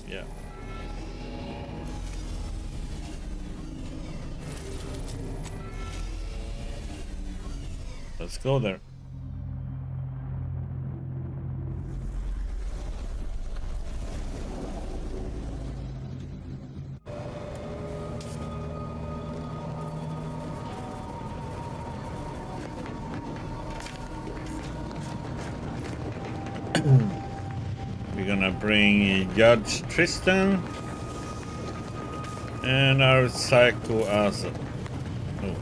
Yeah. Let's go there. We're gonna bring Judge Tristan and our psycho Asa. Oh.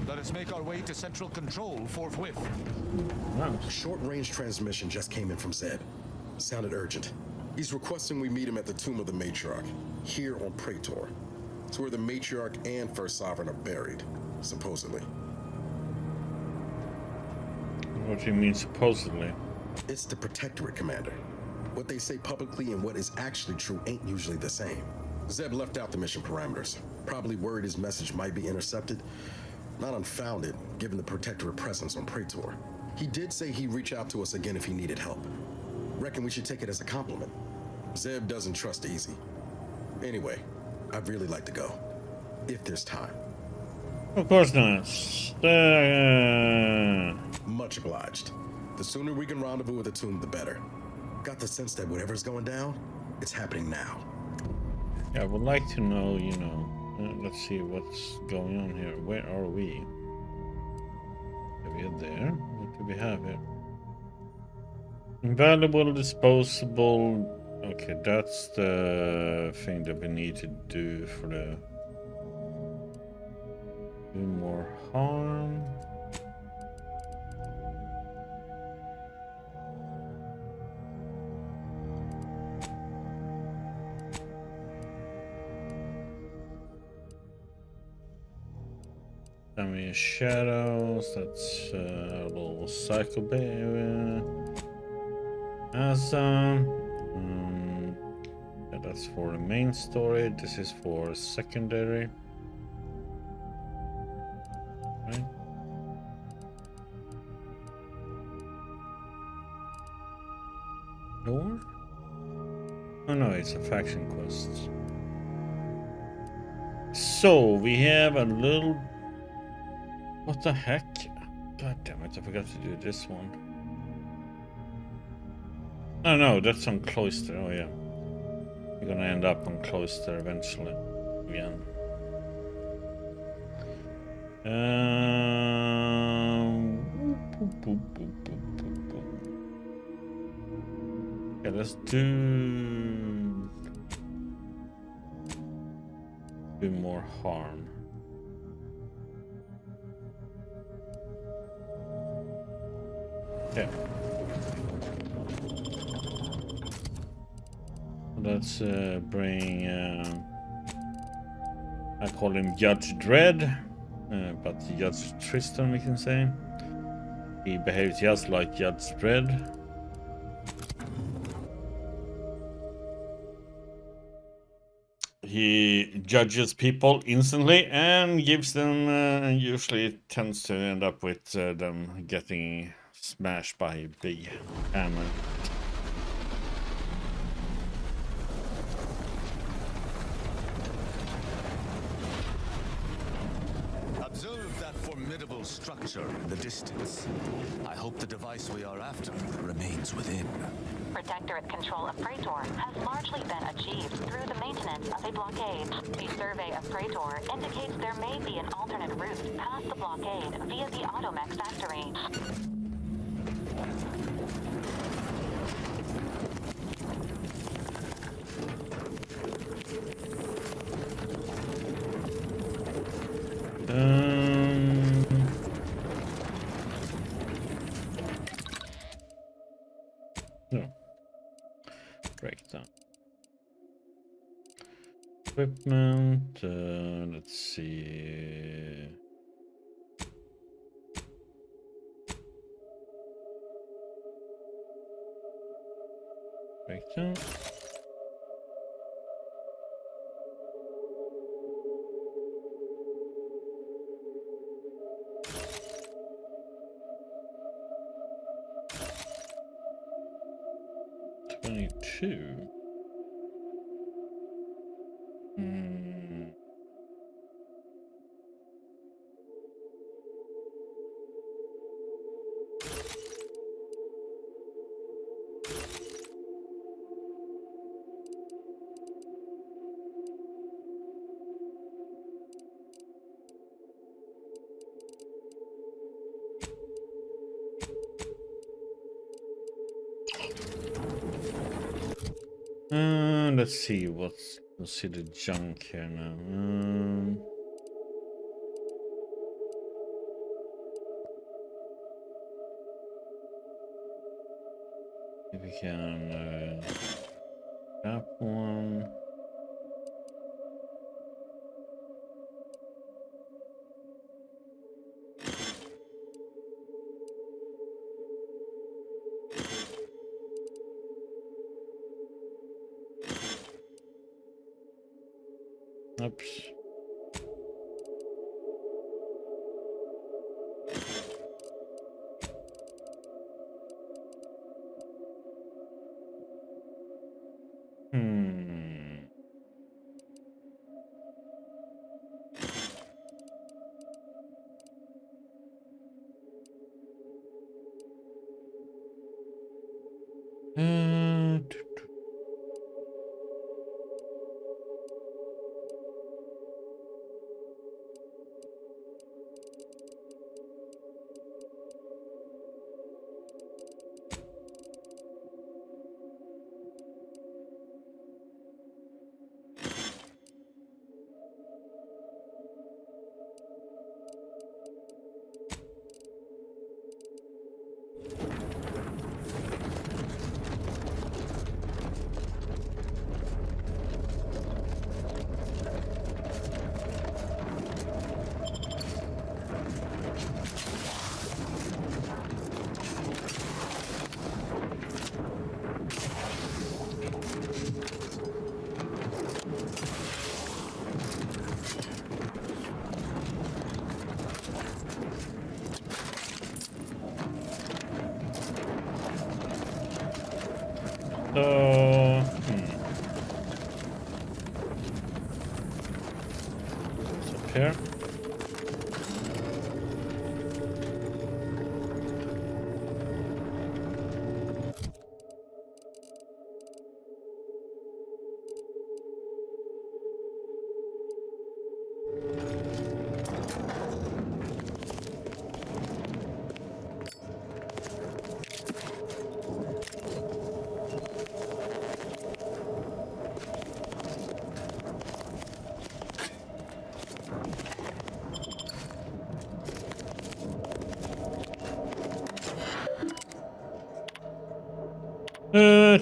Let us make our way to central control forthwith. Wow. Short-range transmission just came in from Zeb. Sounded urgent. He's requesting we meet him at the tomb of the Matriarch, here on Praetor. It's where the Matriarch and First Sovereign are buried, supposedly. What do you mean, supposedly? It's the Protectorate, Commander. What they say publicly and what is actually true ain't usually the same. Zeb left out the mission parameters, probably worried his message might be intercepted. Not unfounded, given the Protectorate presence on Praetor. He did say he'd reach out to us again if he needed help. Reckon we should take it as a compliment. Zeb doesn't trust easy. Anyway, I'd really like to go, if there's time. Of course not. Much obliged. The sooner we can rendezvous at the tomb, the better. Got the sense that whatever's going down, it's happening now. Yeah, I would like to know, you know. Let's see what's going on here. Where are we? Are we there? What do we have here? Invaluable, disposable. Okay, that's the thing that we need to do for the. Do more harm. Damage shadows, that's a little psycho baby. Awesome. Yeah, that's for the main story. This is for secondary. Right. Door? Oh no, it's a faction quest. So we have a little. What the heck? God damn it, I forgot to do this one. Oh no, that's on Cloister. Oh yeah. We're gonna end up on Cloister eventually. Again. Okay, let's do more harm. Yeah. Let's bring. I call him Judge Dredd, but Judge Tristan, we can say. He behaves just like Judge Dredd. He judges people instantly and gives them, and usually tends to end up with them getting smashed by a big hammer. Observe that formidable structure in the distance. I hope the device we are after remains within. Protectorate control of Praetor has largely been achieved through the maintenance of a blockade. The survey of Praetor indicates there may be an alternate route past the blockade via the Automech factory. No. Breakdown. Equipment. Let's see. Breakdown. $22. Hmm. Let's see let's see the junk here now. If we can that one. Oops. Hmm. Uh, So, what's up here?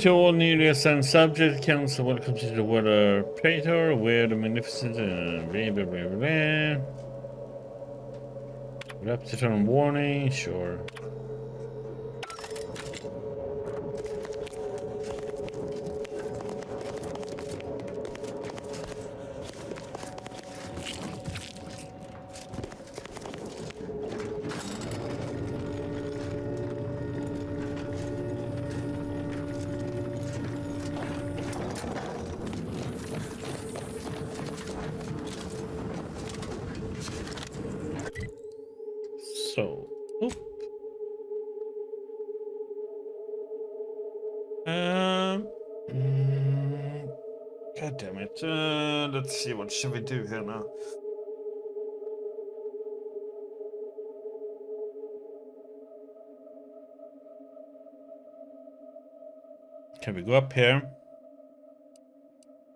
To all newly assigned subject council, welcome to the Weather Praetor, where the magnificent blah blah blah blah. We'll have to turn on warning, sure. So, oop. God damn it. Let's see, what should we do here now? Can we go up here?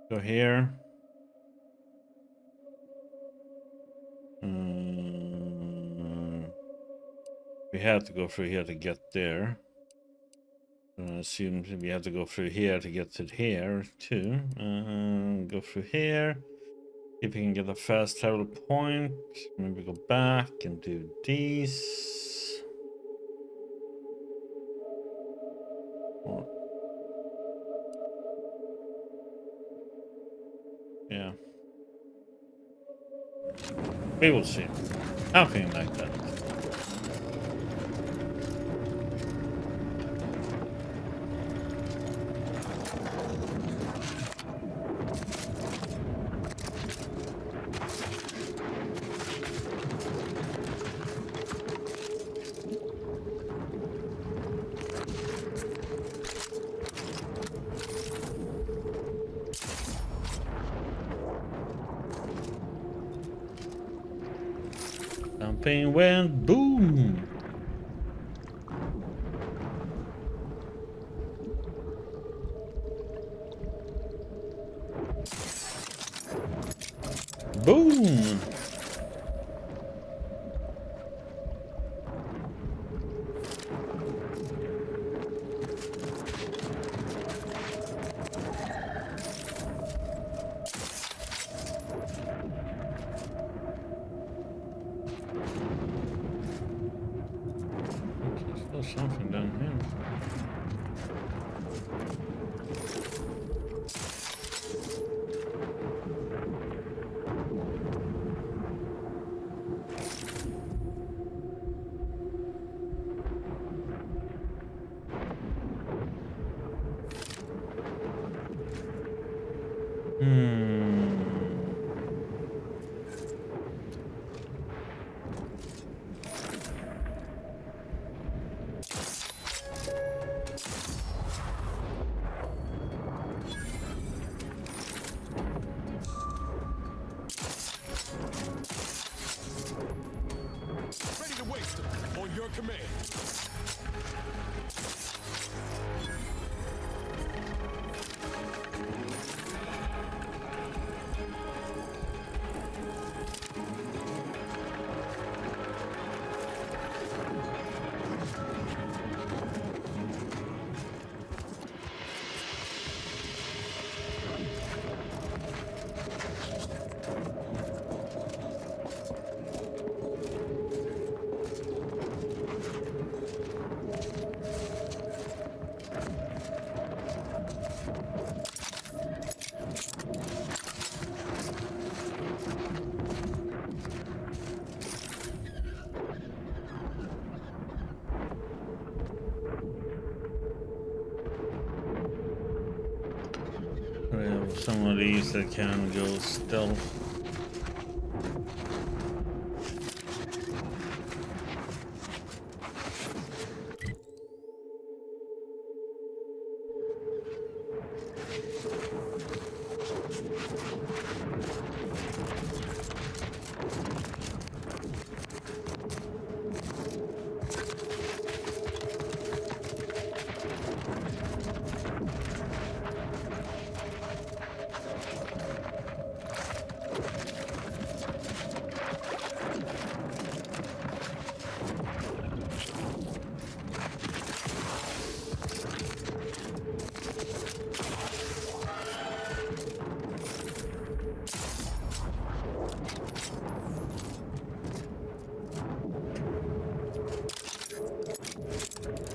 Go here. We had to go through here to get there. Assume we have to go through here to get to here too. Go through here. If we can get a fast travel point. Maybe go back and do these. Or, yeah. We will see. Something like that. Something went boom. Boom. There's something down here. Ready to waste them on your command. We have some of these that can go stealth.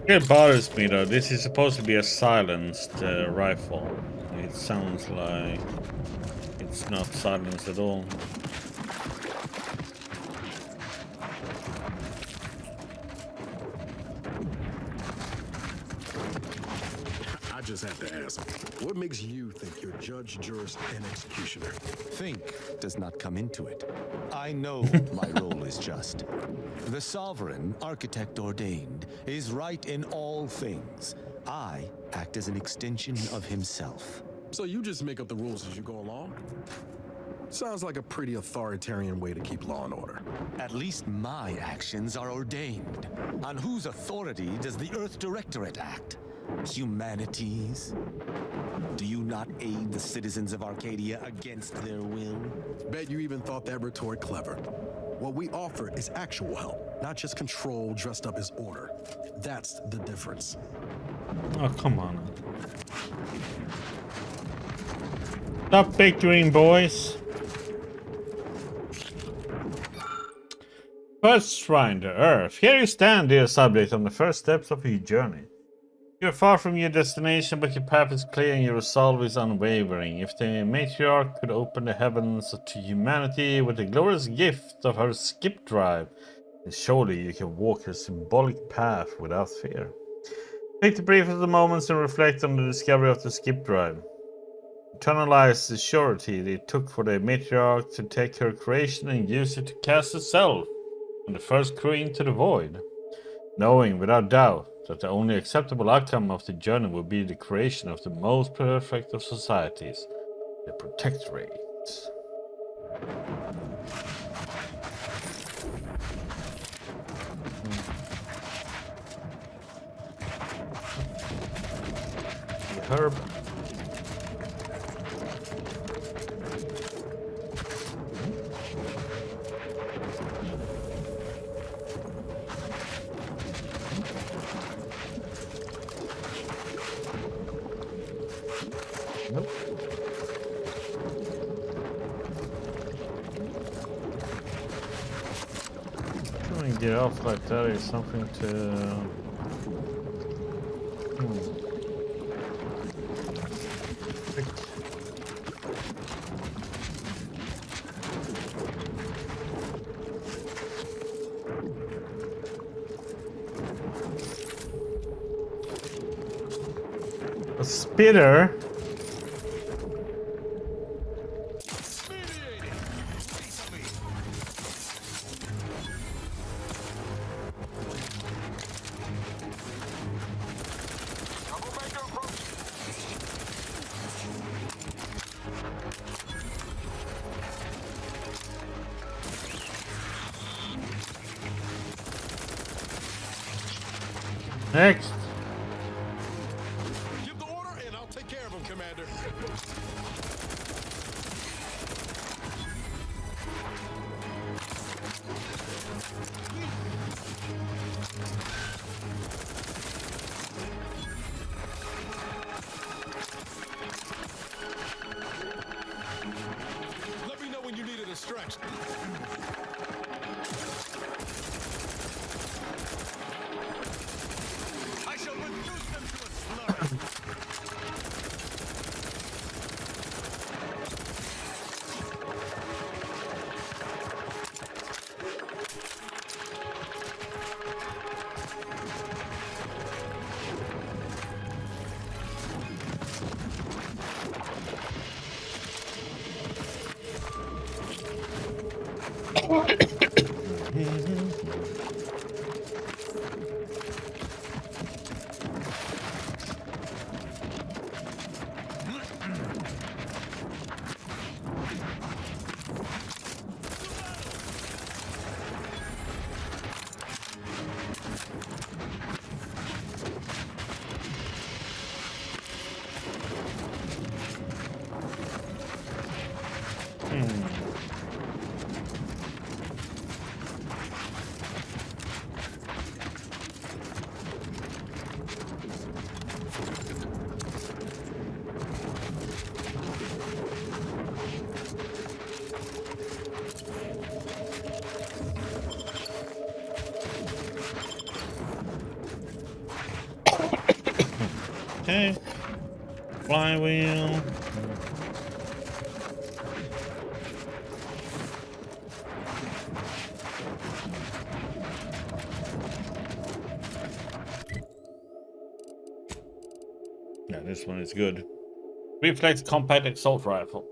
It bothers me though. This is supposed to be a silenced rifle. It sounds like it's not silenced at all. I just have to ask, what makes you think you're judge, jurist, and executioner? Think does not come into it. I know my role is just. The sovereign, architect ordained, is right in all things. I act as an extension of himself. So you just make up the rules as you go along? Sounds like a pretty authoritarian way to keep law and order. At least my actions are ordained. On whose authority does the Earth Directorate act? Humanities? Do you not aid the citizens of Arcadia against their will? Bet you even thought that retort clever. What we offer is actual help, not just control dressed up as order. That's the difference. Oh, come on. Stop bickering, boys. First shrine to Earth. Here you stand, dear subject, on the first steps of your journey. You are far from your destination, but your path is clear and your resolve is unwavering. If the matriarch could open the heavens to humanity with the glorious gift of her skip drive, then surely you can walk her symbolic path without fear. Take the briefest of moments and reflect on the discovery of the skip drive. Internalize the surety it took for the matriarch to take her creation and use it to cast herself and the first crew into the void, knowing without doubt that the only acceptable outcome of the journey will be the creation of the most perfect of societies, the Protectorate. herb. Nope. Trying to get off like that is something to. Pick. A spitter. Next. Give the order and I'll take care of him, Commander. Let me know when you need a distraction. I shall reduce them to a slur. Okay. Flywheel. Yeah, this one is good. Reflex compact assault rifle.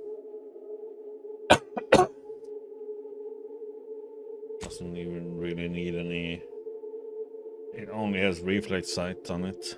Doesn't even really need any. It only has reflex sight on it.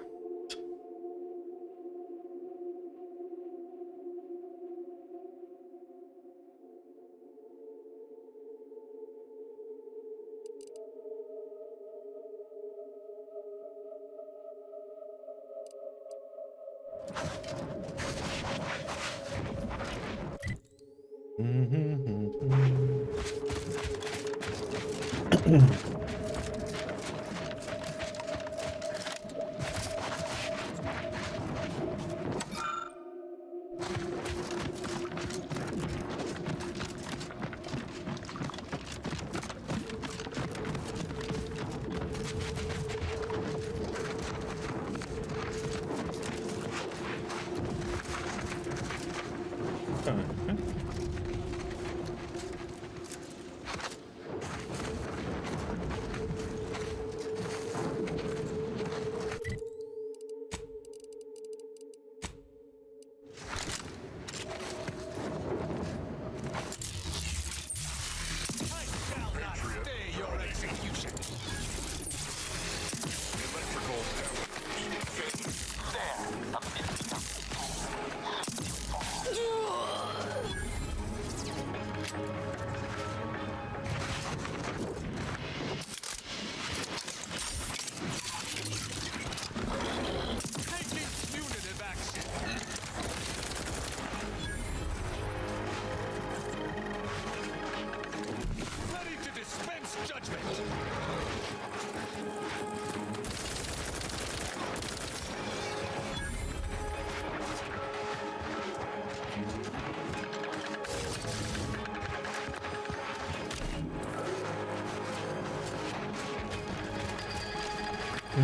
Stay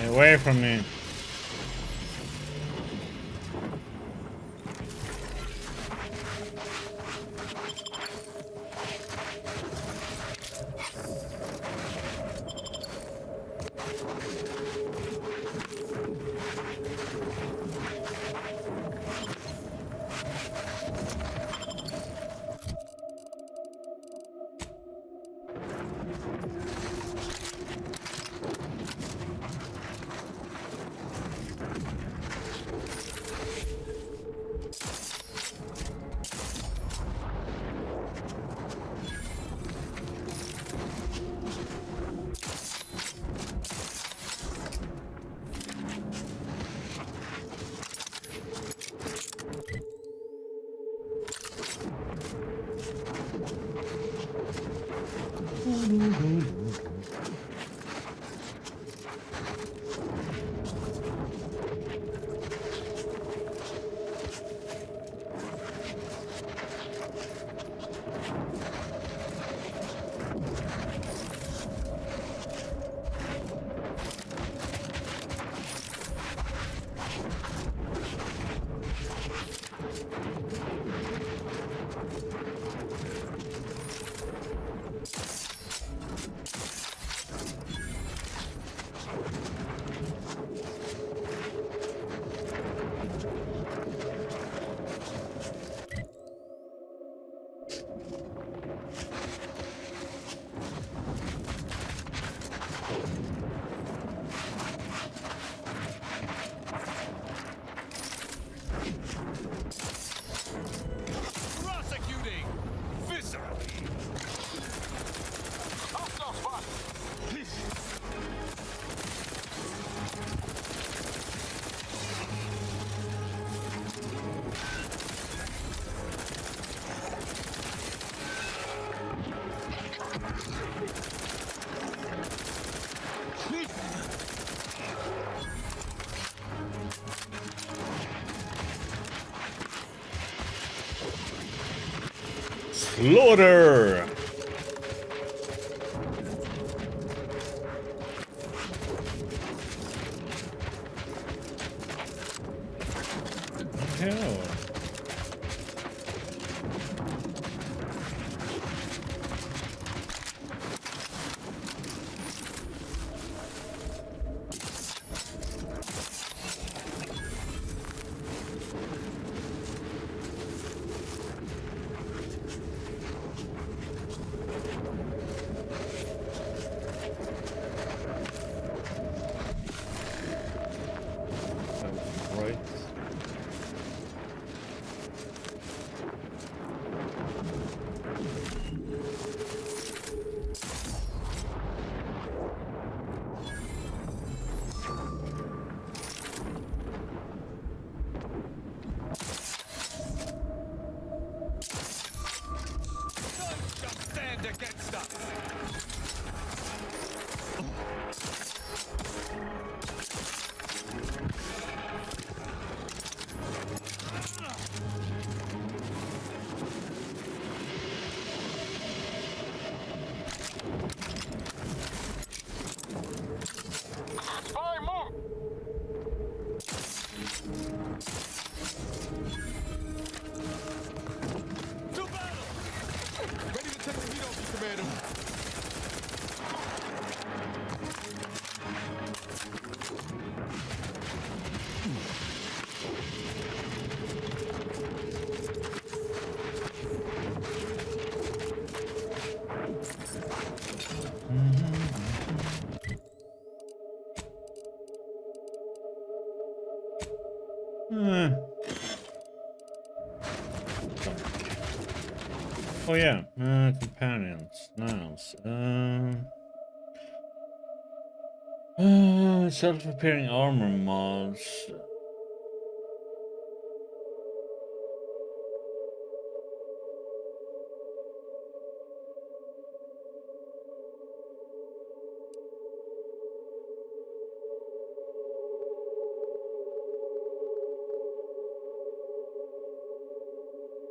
away from me. Prosecuting viscerally. Hostile spot. Slaughter! Hell. Right. Just stand against us. Spy move. To battle. Ready to take the heat off you, Commander. Oh yeah, companions. Nice. Self-repairing armor mods.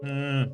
Uh,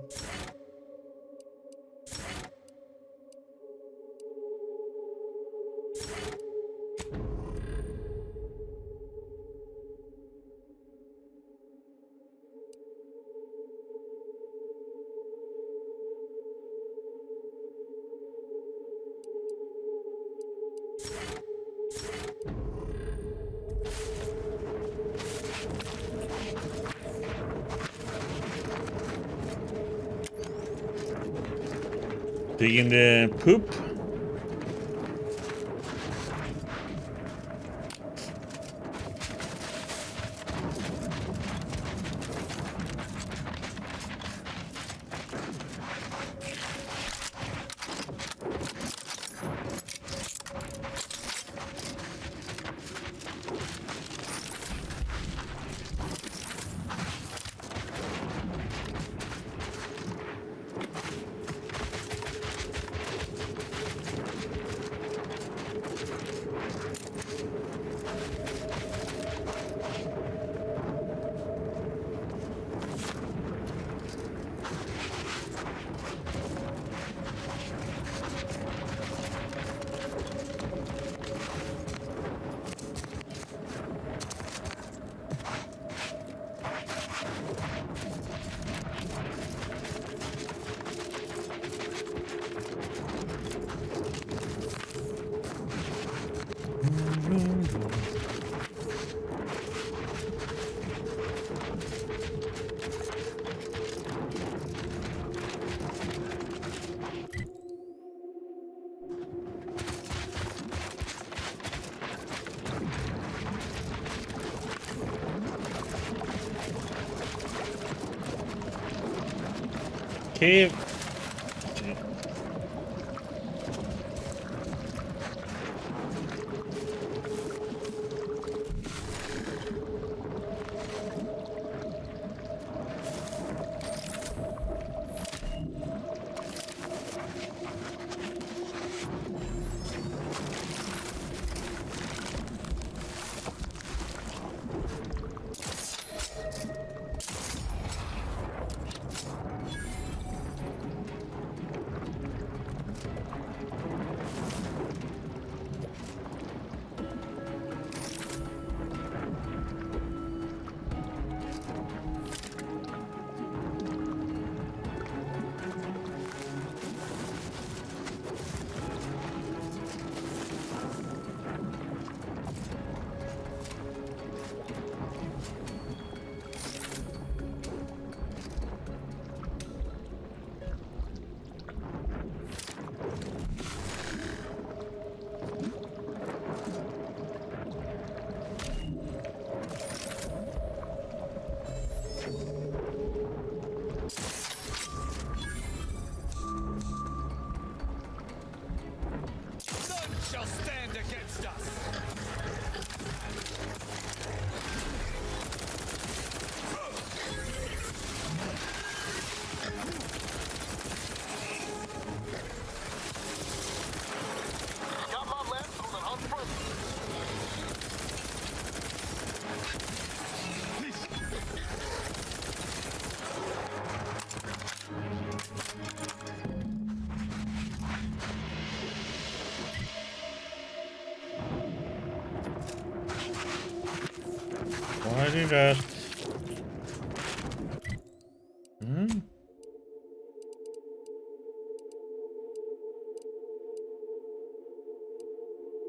Digging the poop. Cave. None shall stand against us. Got my left on an unfriendly. Why do that? Hmm?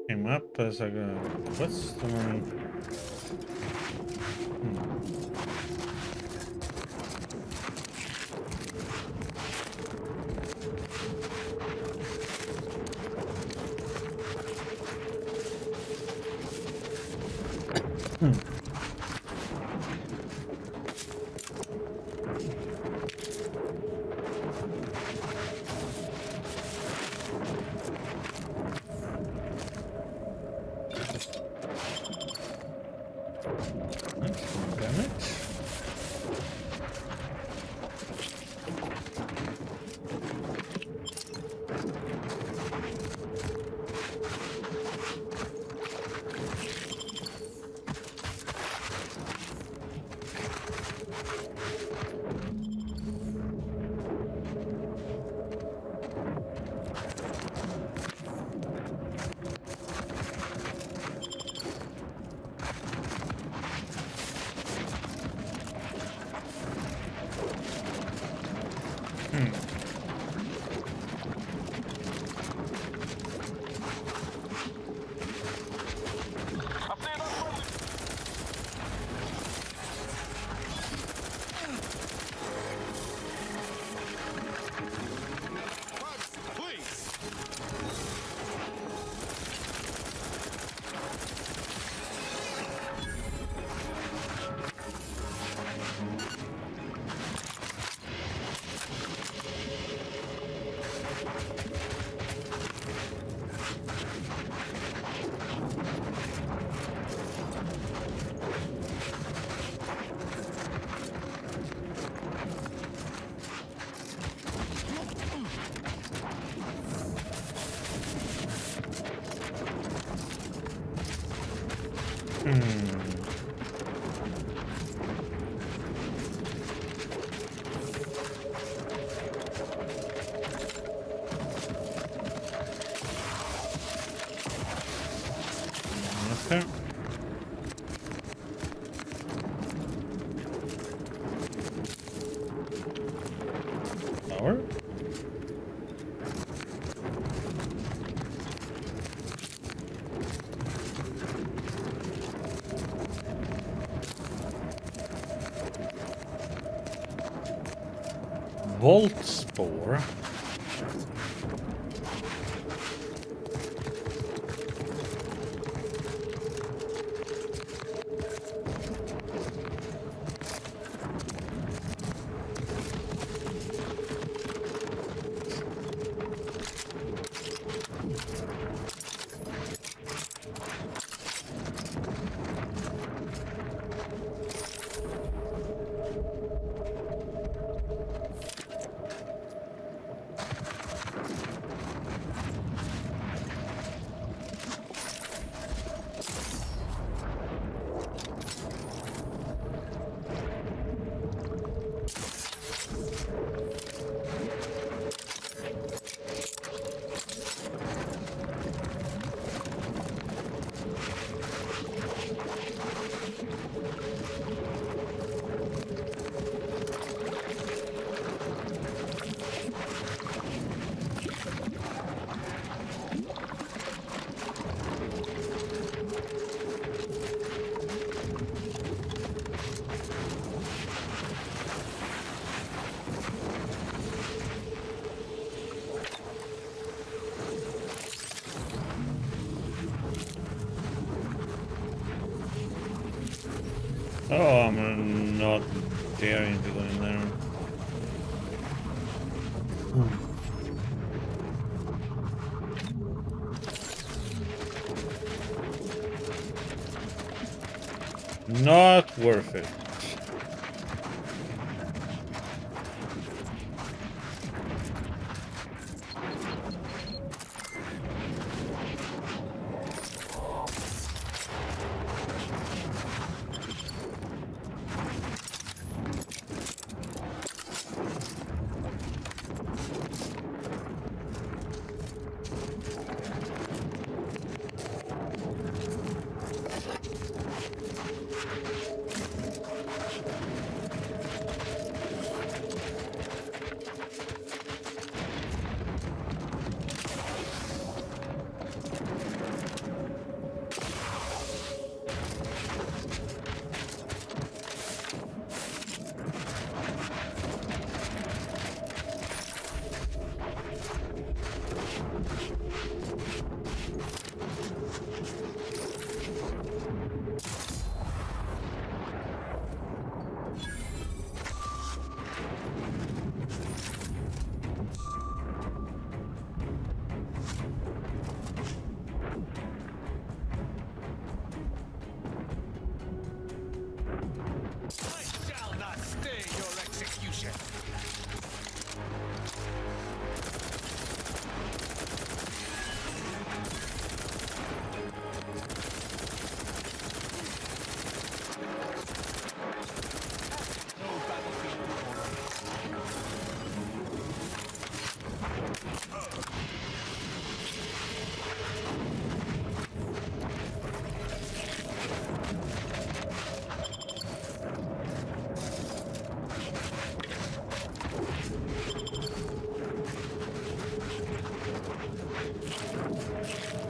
Came up as like a. What's the one? Please. Okay. Power? Volt spore. Oh, I'm not daring to go in there. Not worth it.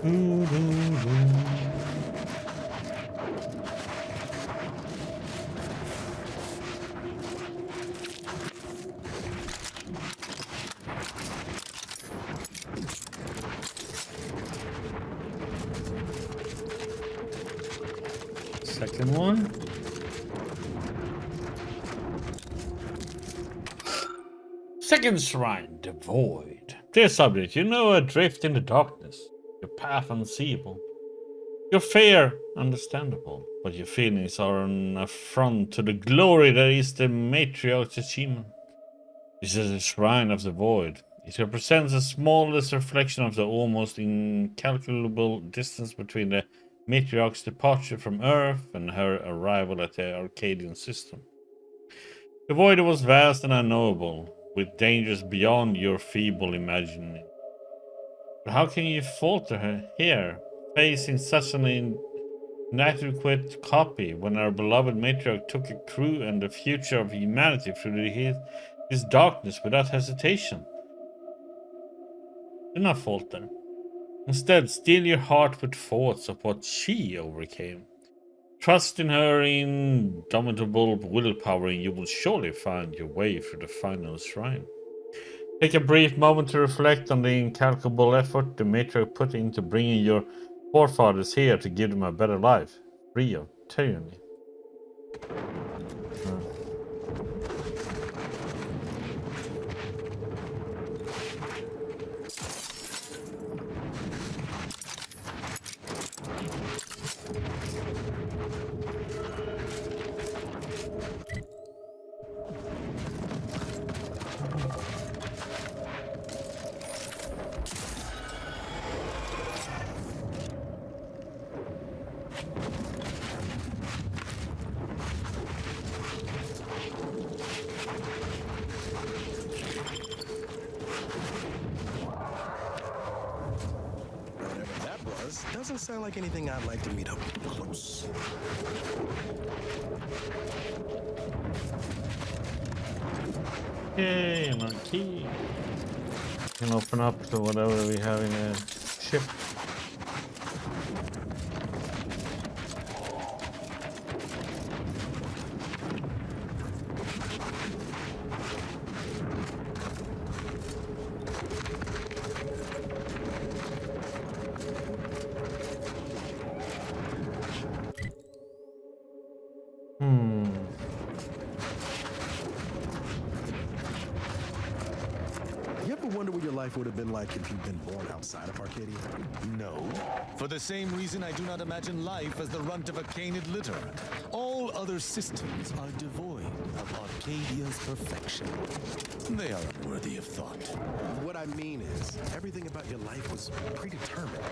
Second one. Second shrine, the void. Dear subject, you know adrift in the darkness, your path unseeable. Your fear, understandable, but your feelings are an affront to the glory that is the matriarch's achievement. This is a shrine of the void. It represents the smallest reflection of the almost incalculable distance between the matriarch's departure from Earth and her arrival at the Arcadian system. The void was vast and unknowable, with dangers beyond your feeble imagining. But how can you falter here, facing such an inadequate copy, when our beloved matriarch took a crew and the future of humanity through his darkness without hesitation? Do not falter. Instead, steel your heart with thoughts of what she overcame. Trust in her indomitable willpower, and you will surely find your way through the final shrine. Take a brief moment to reflect on the incalculable effort the matriarch put into bringing your forefathers here to give them a better life, free of tyranny. Doesn't sound like anything I'd like to meet up close. Yay, and our key. Can open up to whatever we have in a ship. Would have been like if you'd been born outside of Arcadia? No. For the same reason, I do not imagine life as the runt of a canid litter. All other systems are devoid of Arcadia's perfection. They are unworthy of thought. What I mean is, everything about your life was predetermined.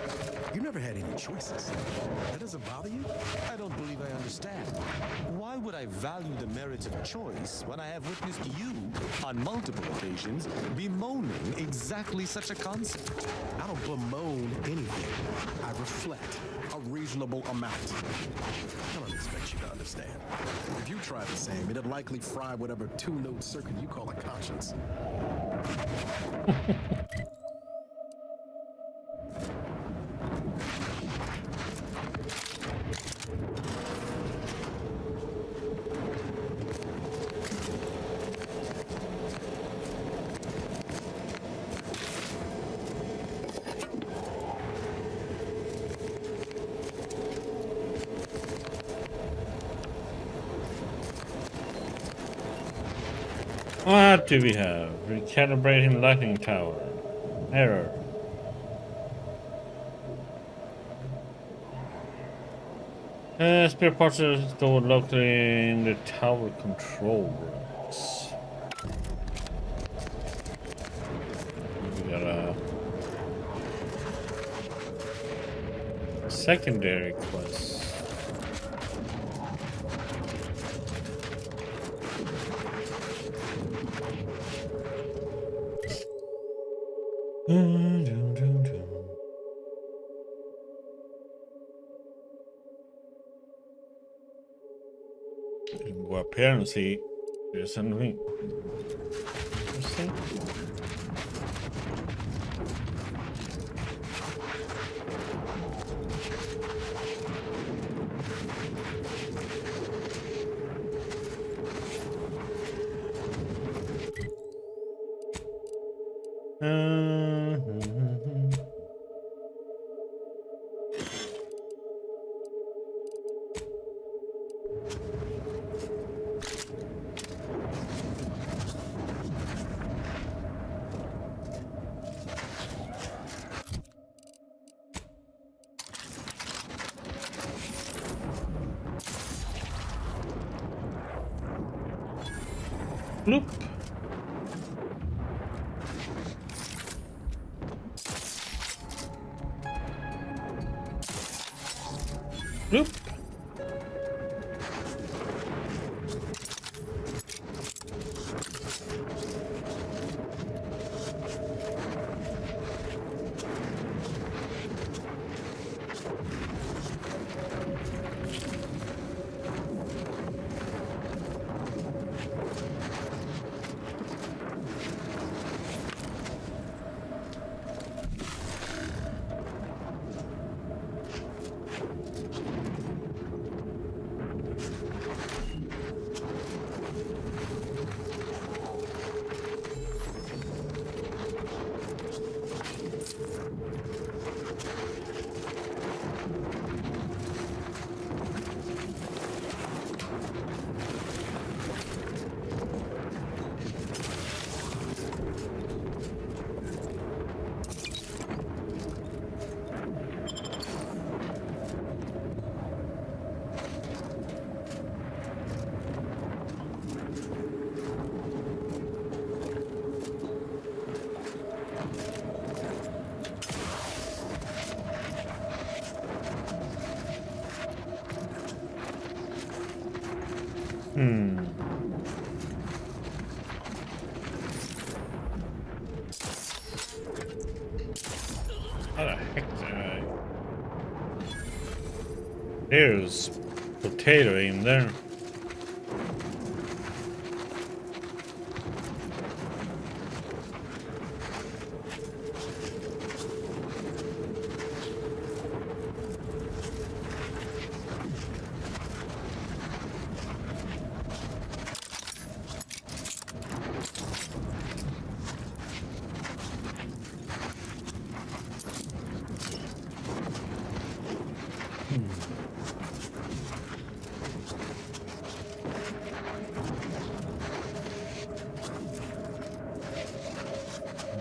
You never had any choices. That doesn't bother you? I don't believe I understand. Why would I value the merits of choice when I have witnessed you, on multiple occasions, bemoaning exactly such a concept? I don't bemoan anything. I reflect a reasonable amount. I don't expect you to understand. If you tried the same, it'd likely fry whatever two-node circuit you call a conscience. What do we have? Recalibrating lightning tower. Error. Spare parts are stored locally in the tower control rooms. We got a secondary quest. Go up here and see if there's anything interesting. Bloop. Bloop. How the heck did I... There's potato in there.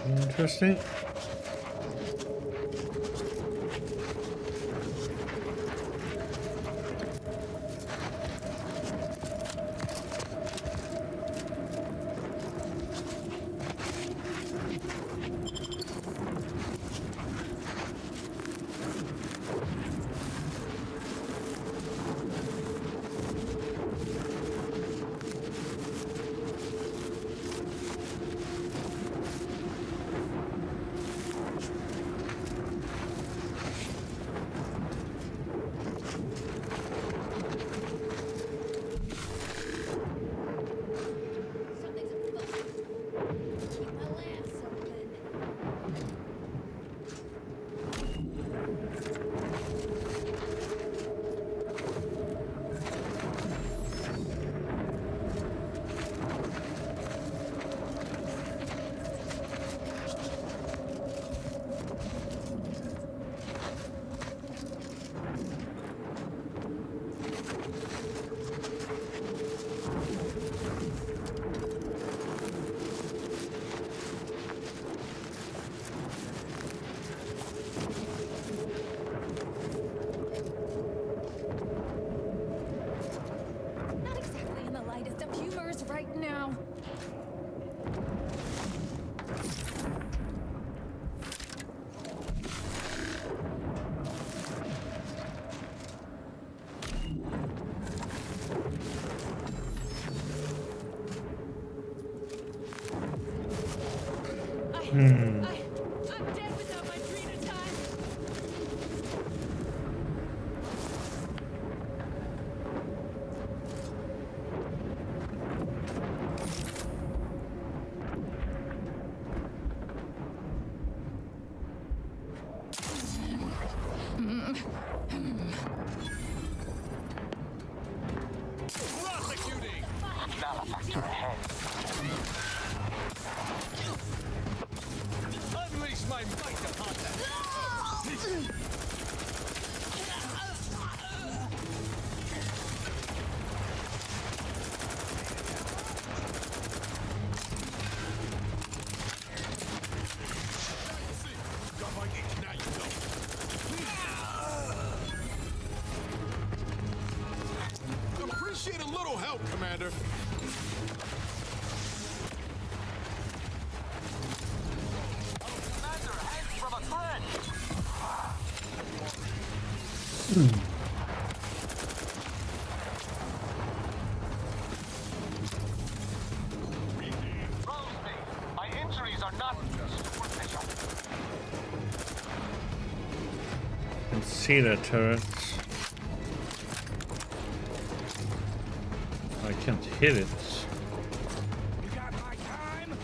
Interesting. Not exactly in the lightest of humors right now. I'm dead without my Trina time. Prosecuting! Malefactor ahead. I might have caught that. Got my itch, now you know. Appreciate a little help, Commander. Commander, hands from a friend. Rosemary, my injuries are not superficial. I can see the turrets. I can't hit it. You got my time?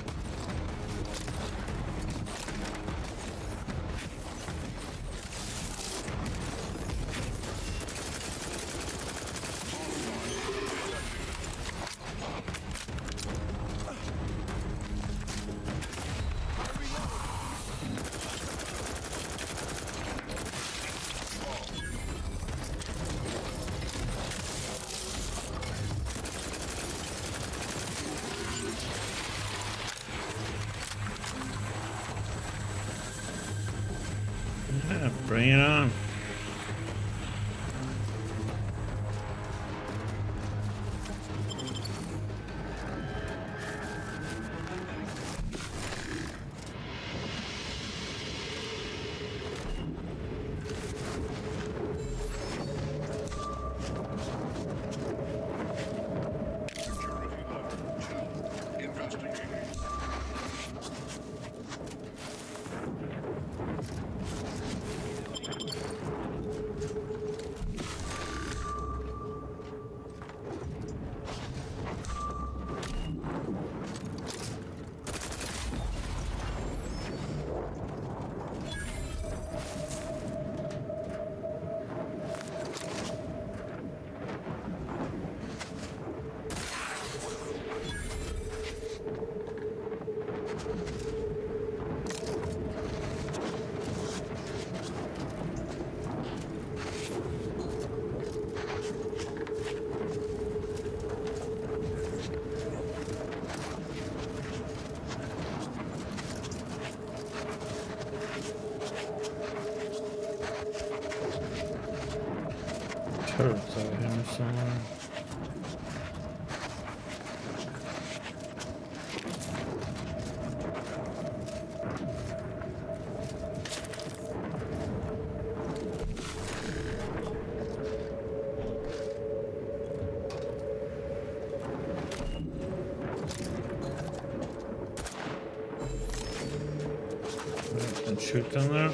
Yeah, bring it on. Turrets over here somewhere. I can shoot them there.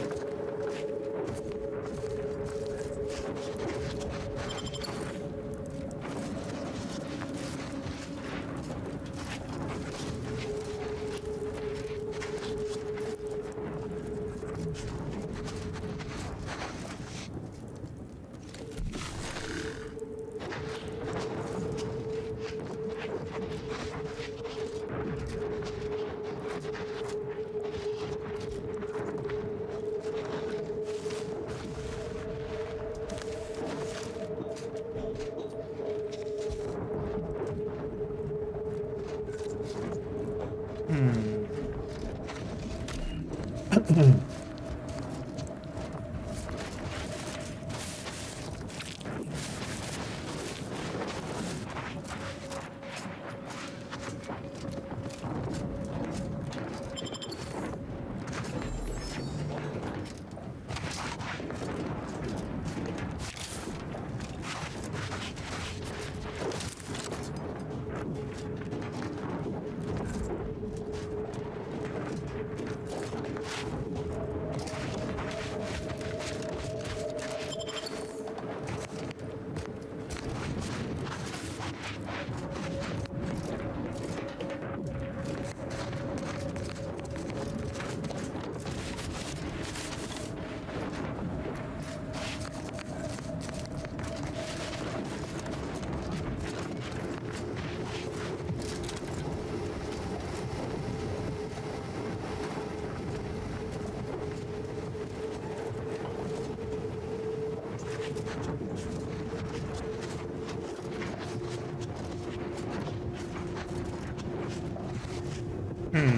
I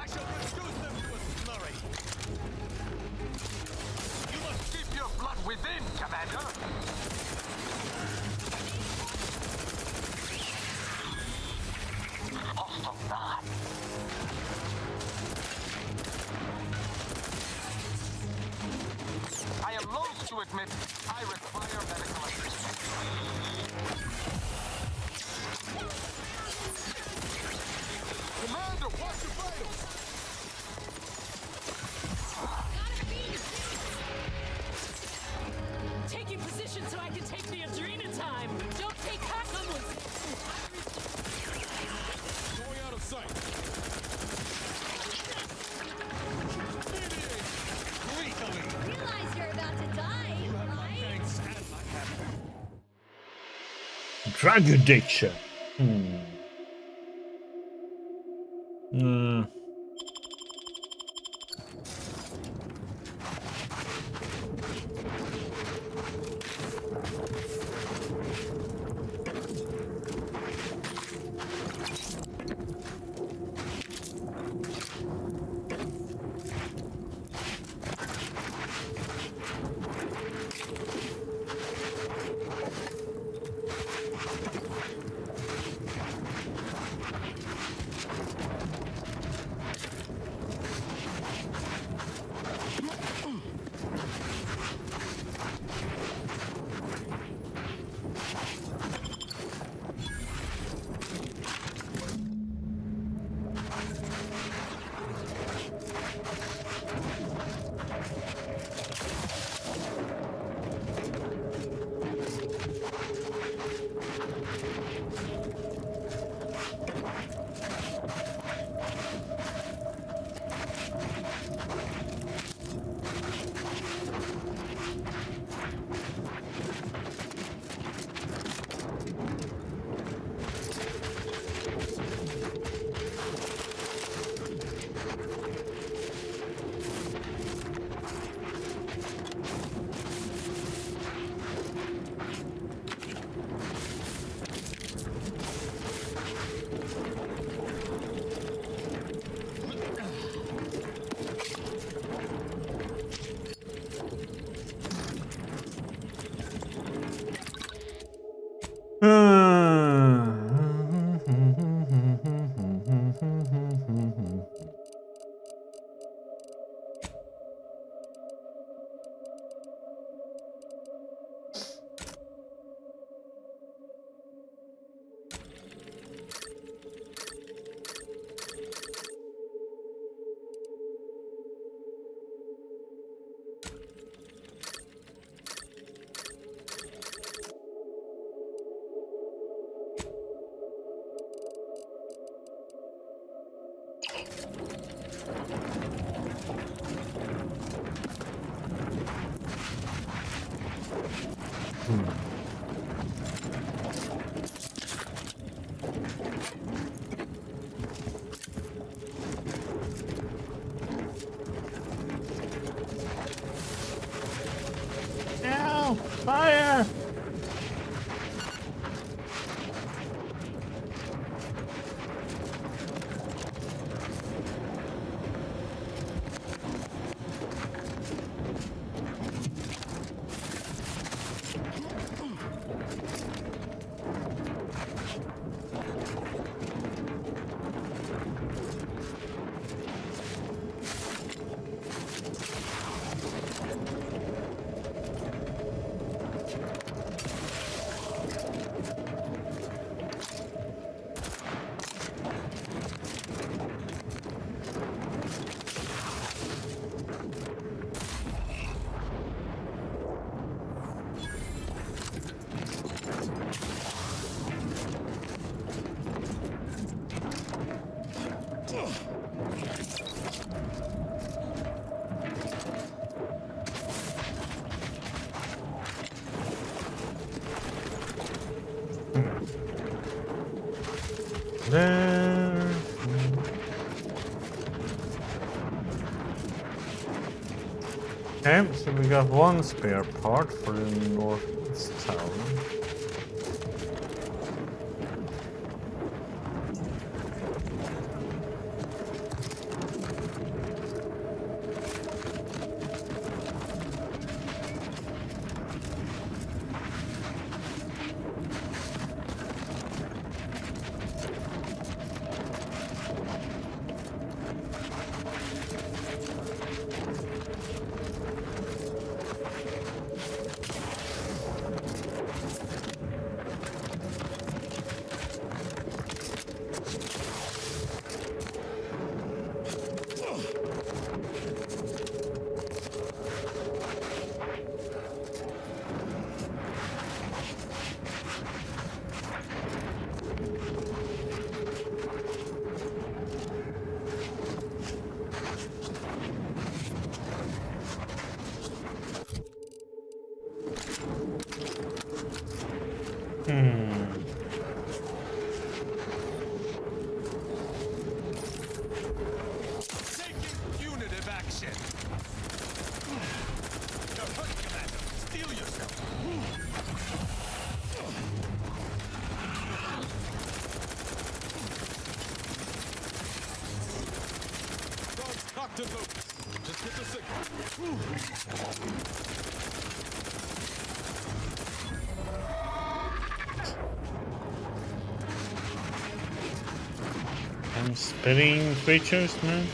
shall reduce them to a slurry. You must keep your blood within, Commander. Hostile not. I am loath to admit I require medical assistance. Commander, watch your vitals! Taking position so I can take the Adrena time. Don't take half someone's. Going out of sight. Realize you're about to die, right? Drug addiction. Ow! Fire! There. Okay, so we got one spare part for the northeast tower. Taking punitive action. You're hurt, Commander. Steel yourself. Guards cocked and loaded. Just get the signal. I'm spitting creatures, man.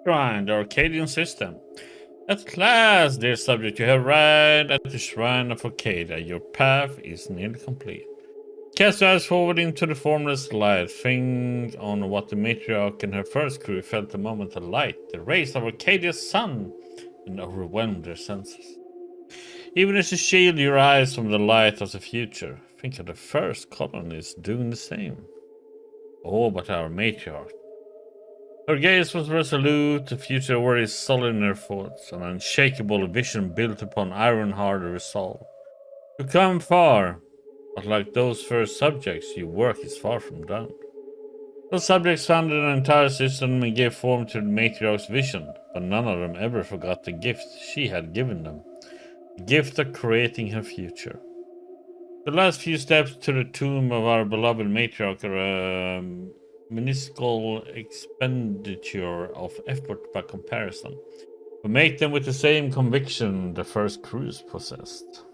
Shrine, the Arcadian system. At last, dear subject, you have arrived at the Shrine of Arcadia. Your path is nearly complete. Cast your eyes forward into the formless light. Think on what the matriarch and her first crew felt the moment the light, the rays of Arcadia's sun, and overwhelmed their senses. Even as you shield your eyes from the light of the future, think of the first colonists doing the same. Oh, but our matriarch. Her gaze was resolute, the future already solid in her thoughts, an unshakable vision built upon iron-hard resolve. You come far, but like those first subjects, your work is far from done. Those subjects founded an entire system and gave form to the matriarch's vision, but none of them ever forgot the gift she had given them. The gift of creating her future. The last few steps to the tomb of our beloved matriarch are minuscule expenditure of effort by comparison, but make them with the same conviction the first crews possessed.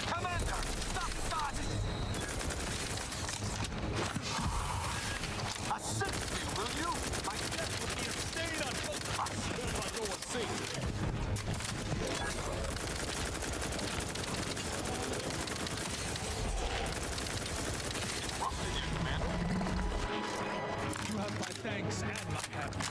Commander, stop starting! Assist me, will you? My death would be a stain on both of us. Better not go unseen. What say you, Commander? You have my thanks and my hammer.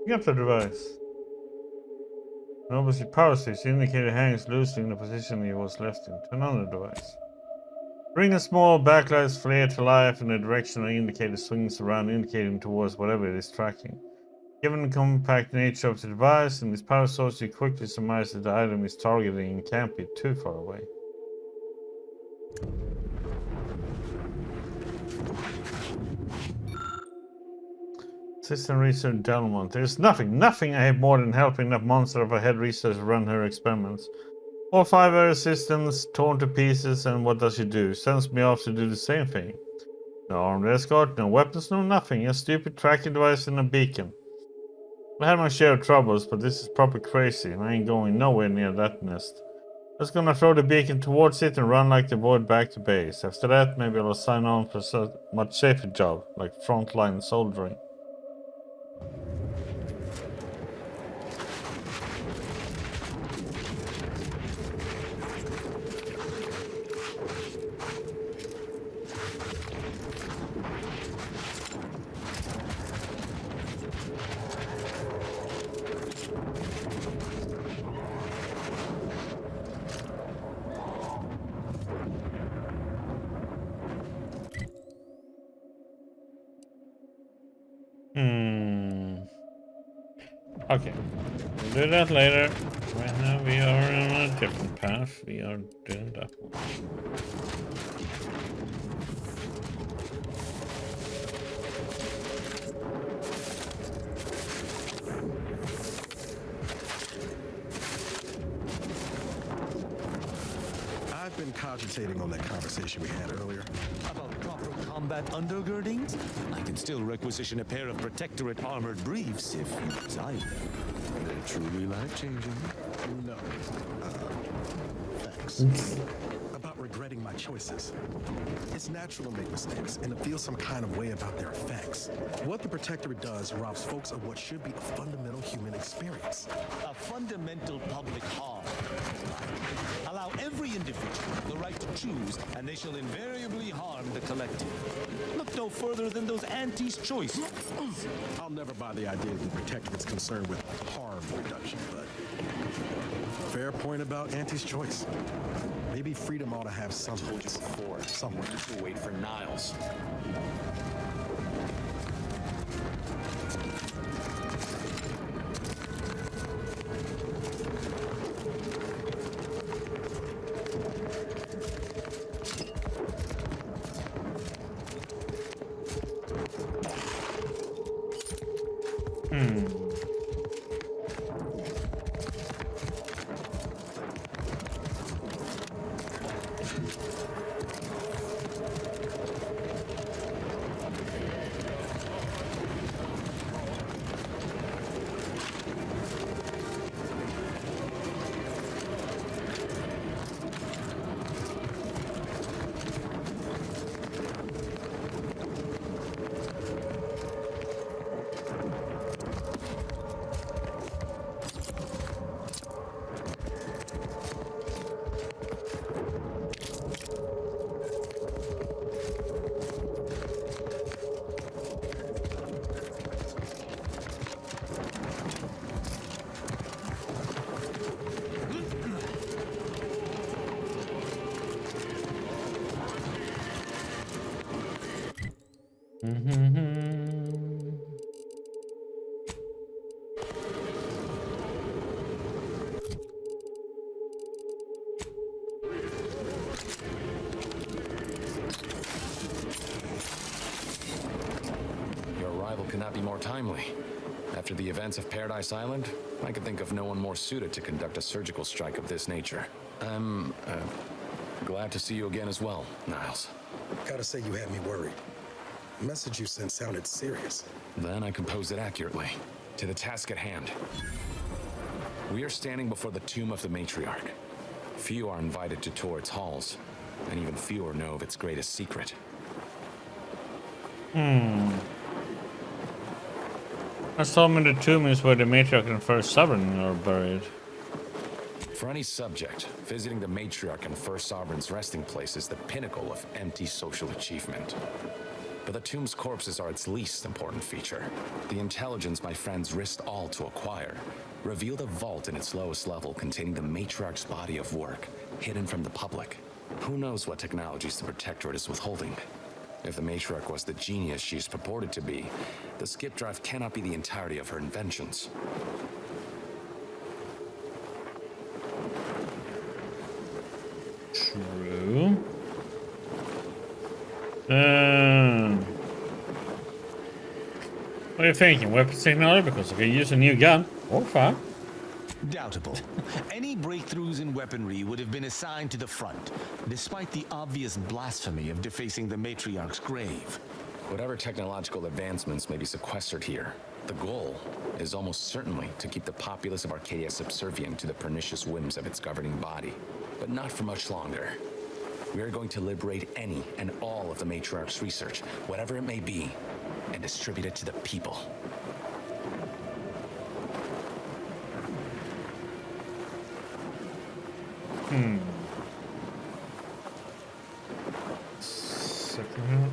Get the device. An opposite power switch indicator hangs loosely in the position it was left in. Turn on the device. Bring a small backlight flare to life in the direction the indicator swings around, indicating towards whatever it is tracking. Given the compact nature of the device and its power source, you quickly surmise that the item is targeting and can't be too far away. System research Delmont. There's nothing I hate more than helping that monster of a head researcher run her experiments. All 5 other systems torn to pieces, and what does she do? Sends me off to do the same thing. No armed escort, no weapons, no nothing. A stupid tracking device and a beacon. I had my share of troubles, but this is proper crazy, and I ain't going nowhere near that nest. Just gonna throw the beacon towards it and run like the void back to base. After that, maybe I'll sign on for a much safer job, like frontline soldiering. Okay, we'll do that later. Right now we are on a different path. We are doing that one. I've been cogitating on that conversation we had earlier. About proper combat undergirdings? I can still requisition a pair of Protectorate armored briefs if you desire. They're truly life-changing. No. Thanks. About regretting my choices. It's natural to make mistakes and to feel some kind of way about their effects. What the Protectorate does robs folks of what should be a fundamental human experience. A fundamental public harm. Allow every individual the right to choose, and they shall invariably harm the collective. Look no further than those Auntie's choice. I'll never buy the idea that the Protectorate's concerned with harm reduction, but fair point about Auntie's choice. Maybe freedom ought to have some limits. Before, Somewhere. we'll wait for Niles. Cannot be more timely. After the events of Paradise Island, I could think of no one more suited to conduct a surgical strike of this nature. I'm glad to see you again as well, Niles. Gotta say you had me worried. The message you sent sounded serious. Then I composed it accurately. To the task at hand. We are standing before the tomb of the matriarch. Few are invited to tour its halls, and even fewer know of its greatest secret. I saw him in the tomb is where the matriarch and first sovereign are buried. For any subject, visiting the matriarch and first sovereign's resting place is the pinnacle of anti-social achievement. But the tomb's corpses are its least important feature. The intelligence my friends risked all to acquire revealed a vault in its lowest level containing the Matriarch's body of work, hidden from the public. Who knows what technologies the Protectorate is withholding? If the Matriarch was the genius she's purported to be, the skip drive cannot be the entirety of her inventions. True. What are you thinking? Weapons technology? Because I can use a new gun. Or fire. Doubtable. Any breakthroughs in weaponry would have been assigned to the front, despite the obvious blasphemy of defacing the Matriarch's grave. Whatever technological advancements may be sequestered here, the goal is almost certainly to keep the populace of Arcadia subservient to the pernicious whims of its governing body. But not for much longer. We are going to liberate any and all of the Matriarch's research, whatever it may be, and distribute it to the people. Second.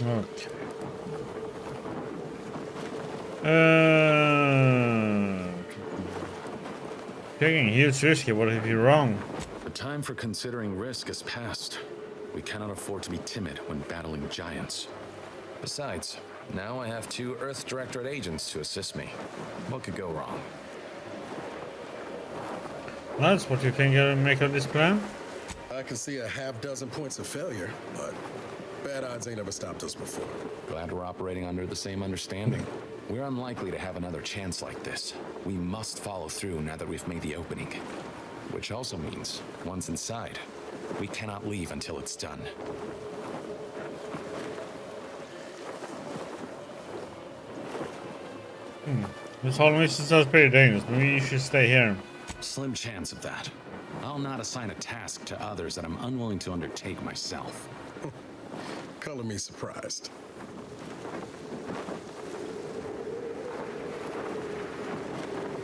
Okay. Taking a huge risk here. What if you're wrong? The time for considering risk is past. We cannot afford to be timid when battling giants. Besides, now I have 2 Earth Directorate agents to assist me. What could go wrong? That's what you think I'll make of this plan? I can see a half dozen points of failure, but bad odds ain't ever stopped us before. Glad we're operating under the same understanding. We're unlikely to have another chance like this. We must follow through now that we've made the opening. Which also means, once inside, we cannot leave until it's done. This whole mission sounds pretty dangerous. Maybe you should stay here. Slim chance of that. I'll not assign a task to others that I'm unwilling to undertake myself. Color me surprised.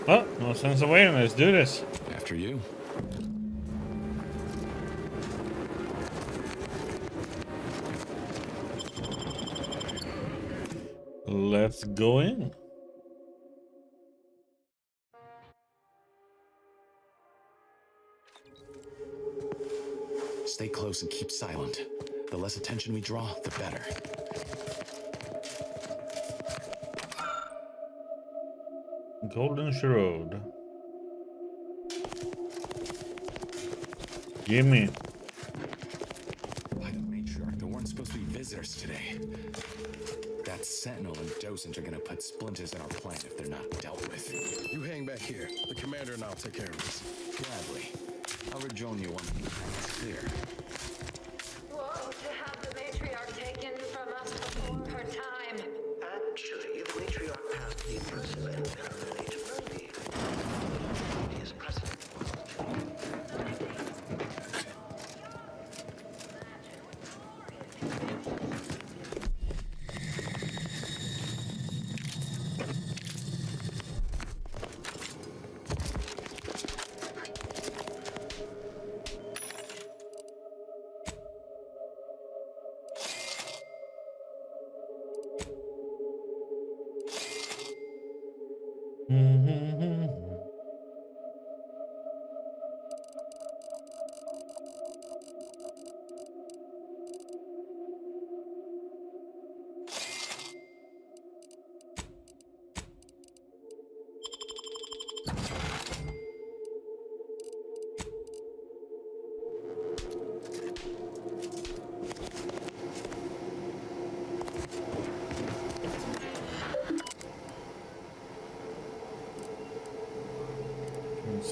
Well, no sense of waiting. Let's do this. After you. Let's go in. Stay close and keep silent. The less attention we draw, the better. Golden Road. Gimme. By the Matriarch, there weren't supposed to be visitors today. That Sentinel and Docent are gonna put splinters in our plan if they're not dealt with. You hang back here. The commander and I'll take care of this. Gladly. I'll rejoin you once the plan is clear. Whoa, to have the matriarch taken from us before her time. Actually, the matriarch passed the impressive and parallel age of 90. He is president.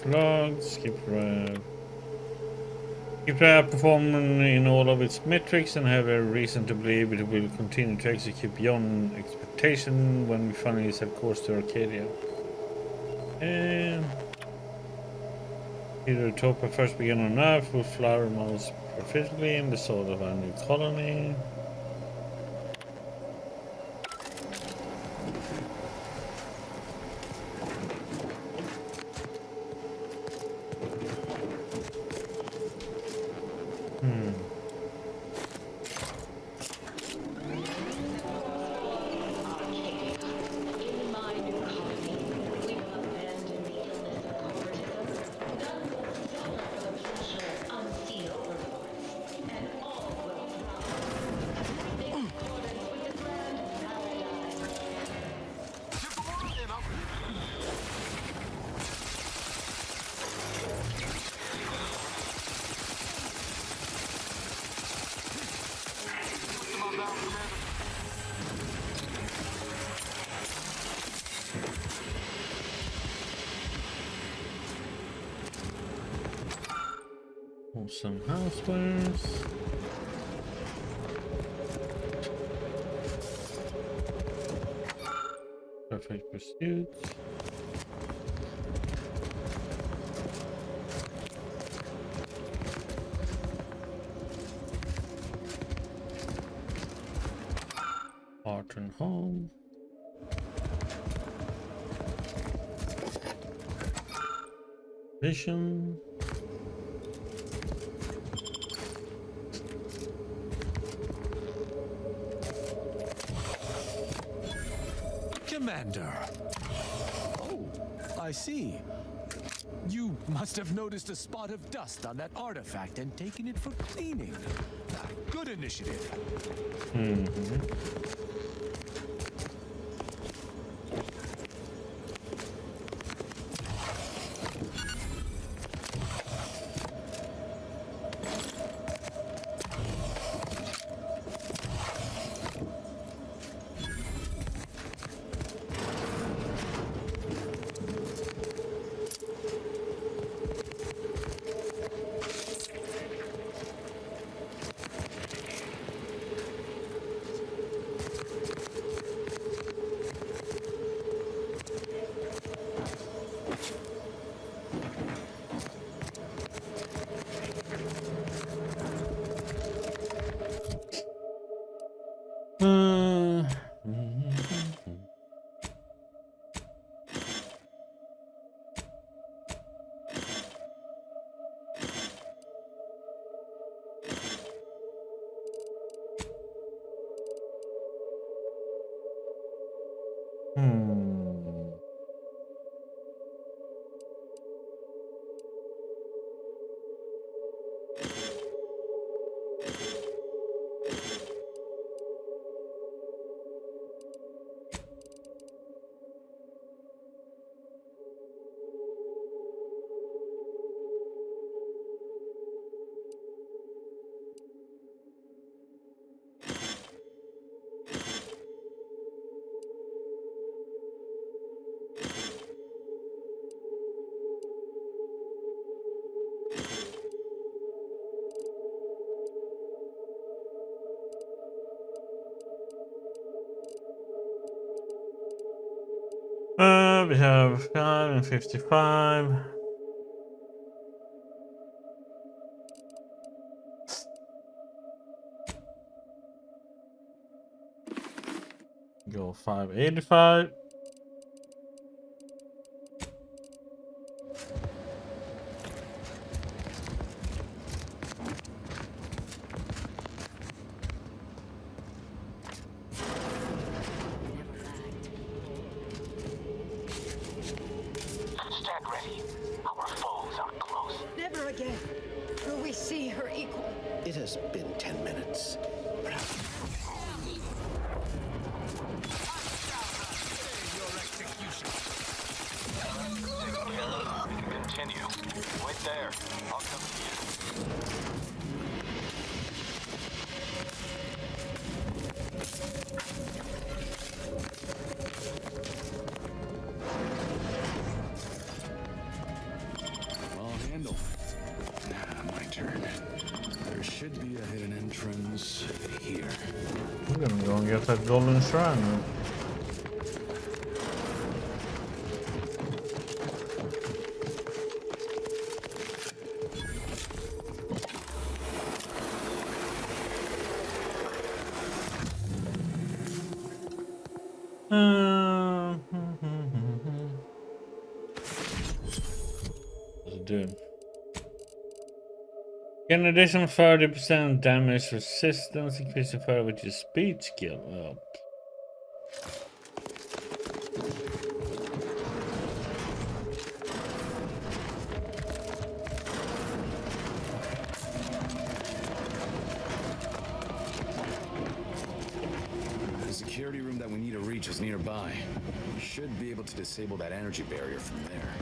Logs, keep performing in all of its metrics and have a reason to believe it will continue to execute beyond expectation when we finally set course to Arcadia. And Utopia first began on Earth will flower most profitably in the soul of our new colony. Some housewares. Perfect pursuits. Art and home. Vision. Commander. Oh, I see. You must have noticed a spot of dust on that artifact and taken it for cleaning. Good initiative. We have 5 and 55. Go 585. It has been 10 minutes. Perhaps. Continue. Wait there. I'll come to you. Well handled. My turn. There should be a hidden entrance here. I'm gonna go and get that golden shrine. Man. What's it doing? Get an additional 30% damage resistance, increasing further with your speed skill. Oh. The security room that we need to reach is nearby. Should be able to disable that energy barrier from there.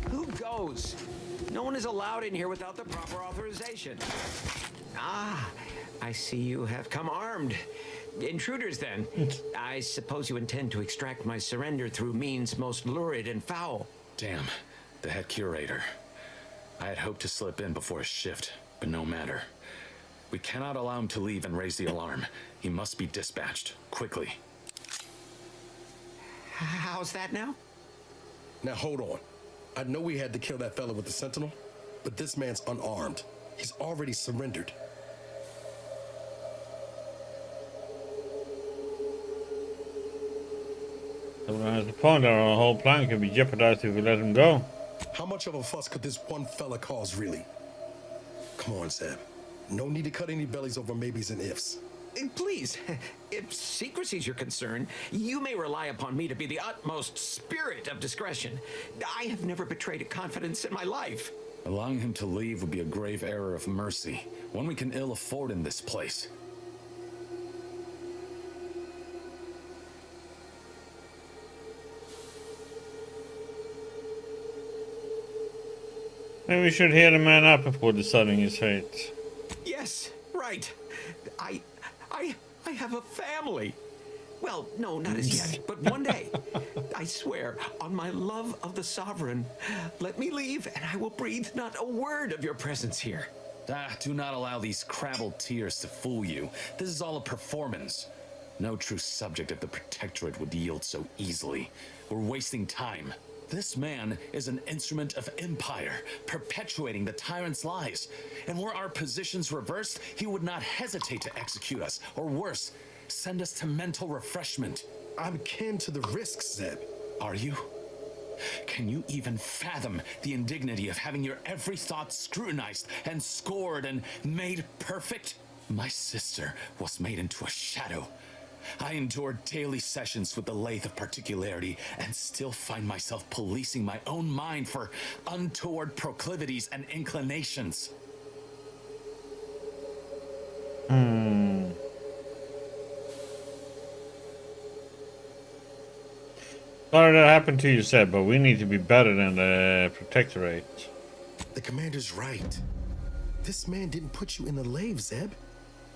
Who goes? No one is allowed in here without the proper authorization. Ah, I see you have come armed. Intruders, then. I suppose you intend to extract my surrender through means most lurid and foul. Damn, the head curator. I had hoped to slip in before his shift, but no matter. We cannot allow him to leave and raise the alarm. He must be dispatched, quickly. How's that now? Now hold on. I know we had to kill that fella with the Sentinel, but this man's unarmed. He's already surrendered. That's the point that our whole plan could be jeopardized if we let him go. How much of a fuss could this one fella cause, really? Come on, Zeb. No need to cut any bellies over maybes and ifs. Please, if secrecy's your concern, you may rely upon me to be the utmost spirit of discretion. I have never betrayed a confidence in my life. Allowing him to leave would be a grave error of mercy, one we can ill afford in this place. Maybe we should hear the man up before deciding his fate. Yes, right. I have a family. Well, no, not as yet, but one day. I swear, on my love of the Sovereign, let me leave and I will breathe not a word of your presence here. Do not allow these crabbled tears to fool you. This is all a performance. No true subject of the Protectorate would yield so easily. We're wasting time. This man is an instrument of empire, perpetuating the tyrant's lies. And were our positions reversed, he would not hesitate to execute us, or worse, send us to mental refreshment. I'm kin to the risks, Zeb. Are you? Can you even fathom the indignity of having your every thought scrutinized and scored and made perfect? My sister was made into a shadow. I endured daily sessions with the lathe of particularity and still find myself policing my own mind for untoward proclivities and inclinations. Sorry that happened to you, Seb, but we need to be better than the Protectorate. The commander's right. This man didn't put you in the lathe, Zeb.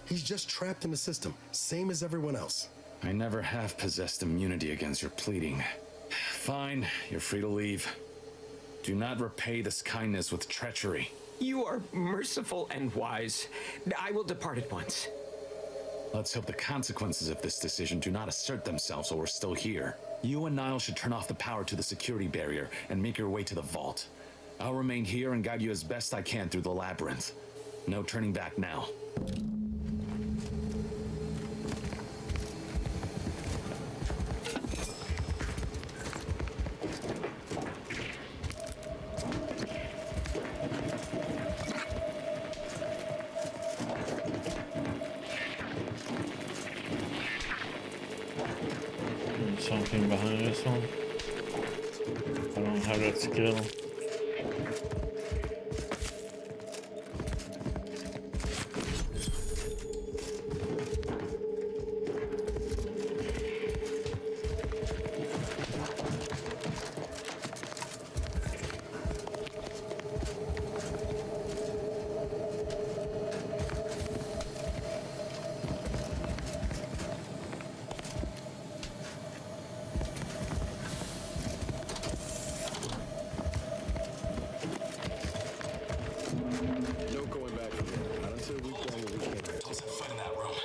He's just trapped in the system, same as everyone else. I never have possessed immunity against your pleading. Fine, you're free to leave. Do not repay this kindness with treachery. You are merciful and wise. I will depart at once. Let's hope the consequences of this decision do not assert themselves while we're still here. You and Niall should turn off the power to the security barrier and make your way to the vault. I'll remain here and guide you as best I can through the labyrinth. No turning back now. something behind this one. I don't have that skill. No going back from here. Not until we've done what we can. Don't set foot in that room.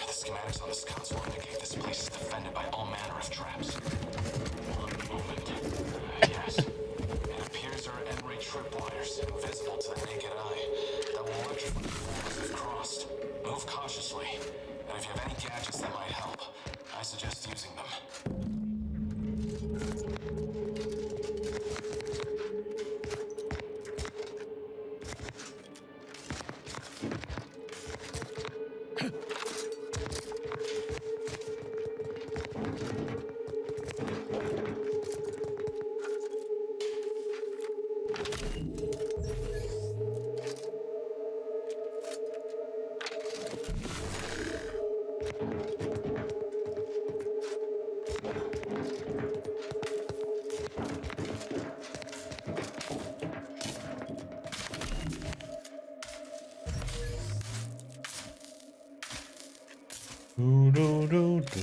The schematics on this console indicate this place is defended by all manner of traps. One moment. Yes. It appears there are end-ray tripwires, invisible to the naked eye, that will electrify the floors if crossed. Move cautiously, and if you have any gadgets that might help, I suggest using them. Do, do, do, do.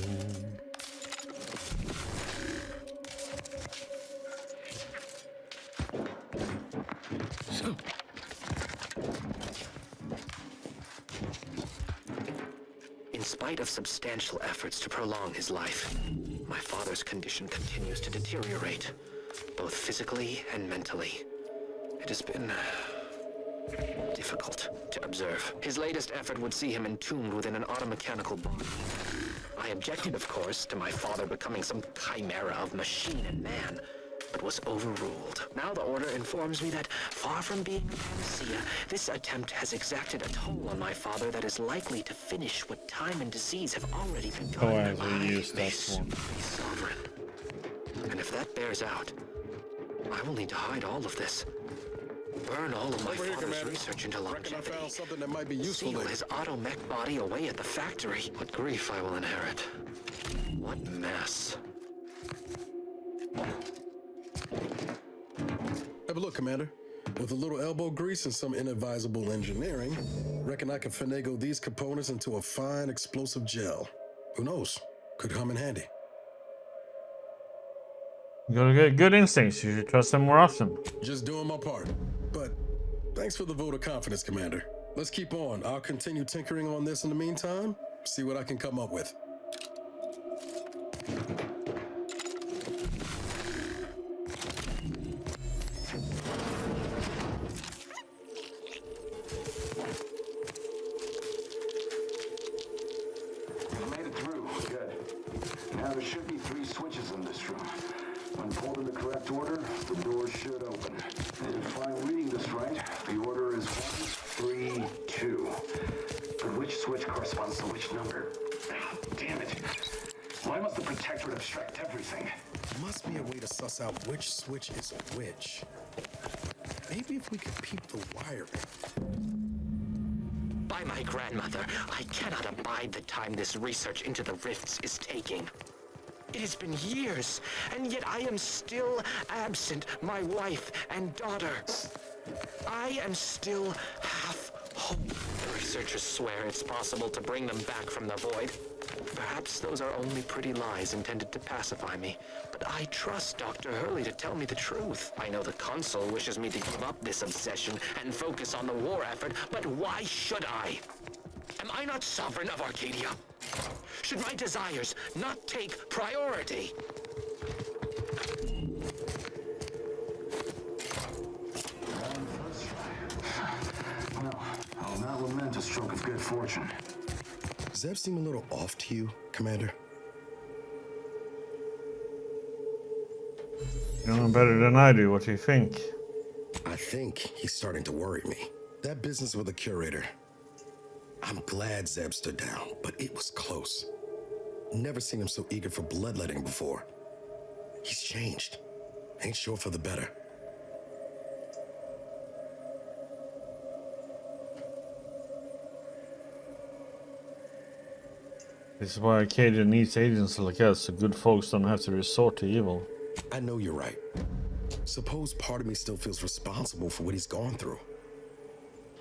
In spite of substantial efforts to prolong his life, my father's condition continues to deteriorate, both physically and mentally. It has been difficult to observe. His latest effort would see him entombed within an automechanical body. I objected, of course, to my father becoming some chimera of machine and man, but was overruled. Now the Order informs me that, far from being a panacea, this attempt has exacted a toll on my father that is likely to finish what time and disease have already begun. Oh, I will use may that soon one. be sovereign. And if that bears out, I will need to hide all of this. Burn all of my Over here, father's Commander. research into Reckon I longevity. found something that might be useful Seal later. his auto-mech body away at the factory. What grief I will inherit. What mess. Have a look, Commander. With a little elbow grease and some inadvisable engineering, reckon I can finagle these components into a fine explosive gel. Who knows? Could come in handy. You gotta get good instincts. You should trust them more often. Just doing my part. But thanks for the vote of confidence, Commander. Let's keep on. I'll continue tinkering on this in the meantime, see what I can come up with. You made it through. Good. Now there should be 3 switches in this room. When pulled in the correct order, the doors should open. And if I'm reading this right, the order is 1, 3, 2. But which switch corresponds to which number? Ah, damn it. Why must the Protectorate obstruct everything? Must be a way to suss out which switch is which. Maybe if we could peep the wiring. By my grandmother, I cannot abide the time this research into the rifts is taking. It has been years, and yet I am still absent my wife and daughter. I am still half whole. The researchers swear it's possible to bring them back from the void. Perhaps those are only pretty lies intended to pacify me, but I trust Dr. Hurley to tell me the truth. I know the Consul wishes me to give up this obsession and focus on the war effort, but why should I? Am I not sovereign of Arcadia? Should my desires not take priority? Well, I'll not lament a stroke of good fortune. Does that seem a little off to you, Commander? You know better than I do. What do you think? I think he's starting to worry me. That business with the curator. I'm glad Zeb stood down, but it was close. Never seen him so eager for bloodletting before. He's changed. Ain't sure for the better. This is why Arcadia needs agents like us, so good folks don't have to resort to evil. I know you're right. Suppose part of me still feels responsible for what he's gone through.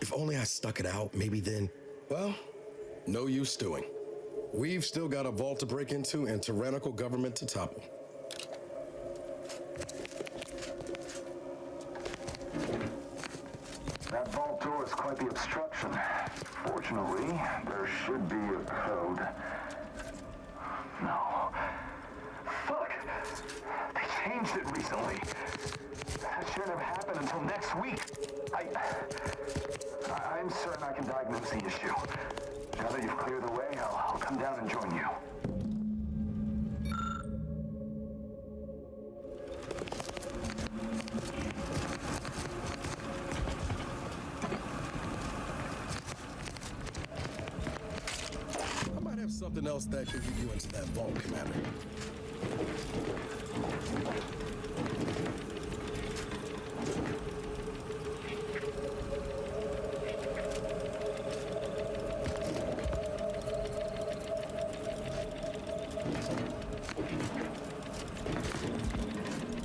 If only I stuck it out, maybe then... Well, no use stewing. We've still got a vault to break into and tyrannical government to topple. That vault door is quite the obstruction. Fortunately, there should be a code. No. Fuck! They changed it recently. That shouldn't have happened until next week. I'm certain I can diagnose the issue. Now that you've cleared the way, I'll come down and join you. I might have something else that could get you into that vault, Commander.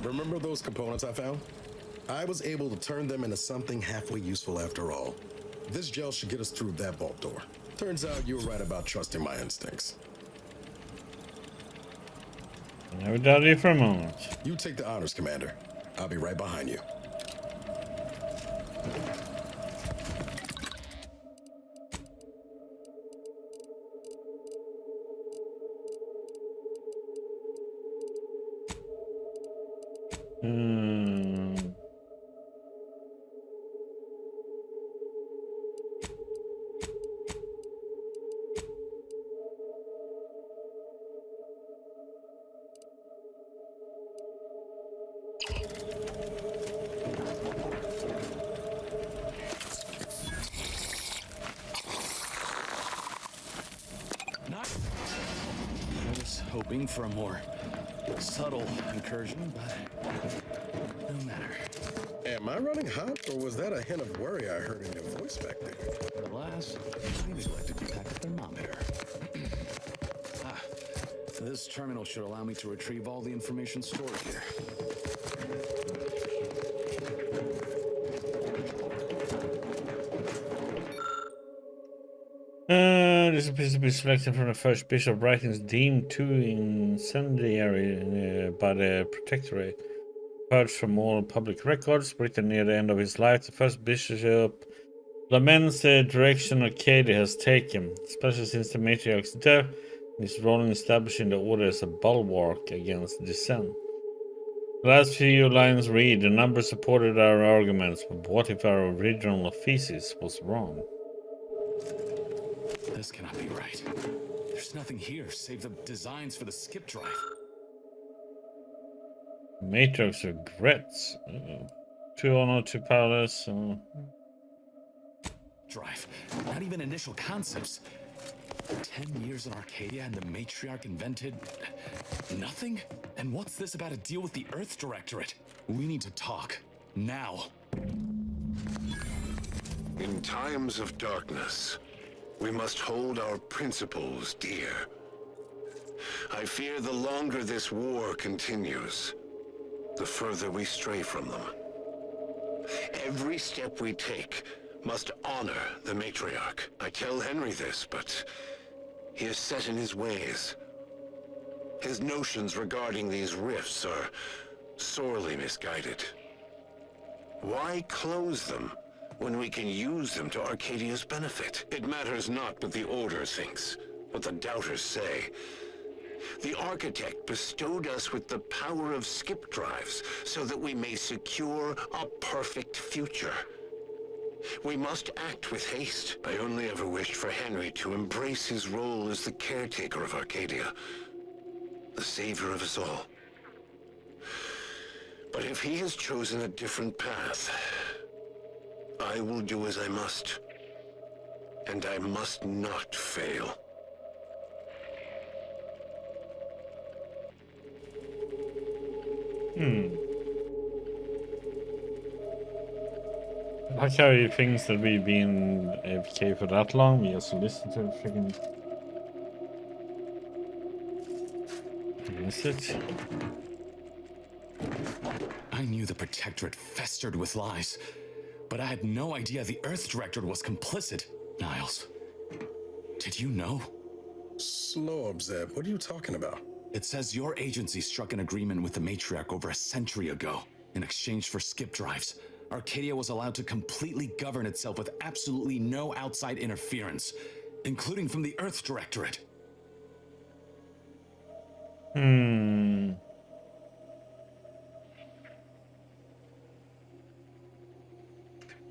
Remember those components I found? I was able to turn them into something halfway useful after all. This gel should get us through that vault door. Turns out you were right about trusting my instincts. Never doubted you for a moment. You take the honors, Commander. I'll be right behind you. I was hoping for a more subtle incursion, but no matter. Am I running hot, or was that a hint of worry I heard in your voice back there? Alas, I neglected to pack a thermometer. This terminal should allow me to retrieve all the information stored here. This appears to be selected from the first bishop writings deemed too incendiary by the Protectorate. Purged from all public records, written near the end of his life, the first bishop laments the direction Arcadia has taken, especially since the matriarch's death, and his role in establishing the order as a bulwark against dissent. The last few lines read, the numbers supported our arguments, but what if our original thesis was wrong? This cannot be right. There's nothing here save the designs for the skip drive. Matrix regrets. 2 honor, 2 powerless. Drive. Not even initial concepts. 10 years in Arcadia and the matriarch invented nothing? And what's this about a deal with the Earth Directorate? We need to talk. Now. In times of darkness, we must hold our principles dear. I fear the longer this war continues, the further we stray from them. Every step we take must honor the matriarch. I tell Henry this, but he is set in his ways. His notions regarding these rifts are sorely misguided. Why close them when we can use them to Arcadia's benefit? It matters not what the Order thinks, what the doubters say. The Architect bestowed us with the power of skip drives so that we may secure a perfect future. We must act with haste. I only ever wished for Henry to embrace his role as the caretaker of Arcadia, the savior of us all. But if he has chosen a different path, I will do as I must, and I must not fail. I like how he thinks that we've been AFK for that long. We just listen to the freaking. Miss it. I knew the Protectorate festered with lies, but I had no idea the Earth Directorate was complicit. Niles, did you know? Slow up, Zeb. What are you talking about? It says your agency struck an agreement with the Matriarch over a century ago. In exchange for skip drives, Arcadia was allowed to completely govern itself with absolutely no outside interference, including from the Earth Directorate.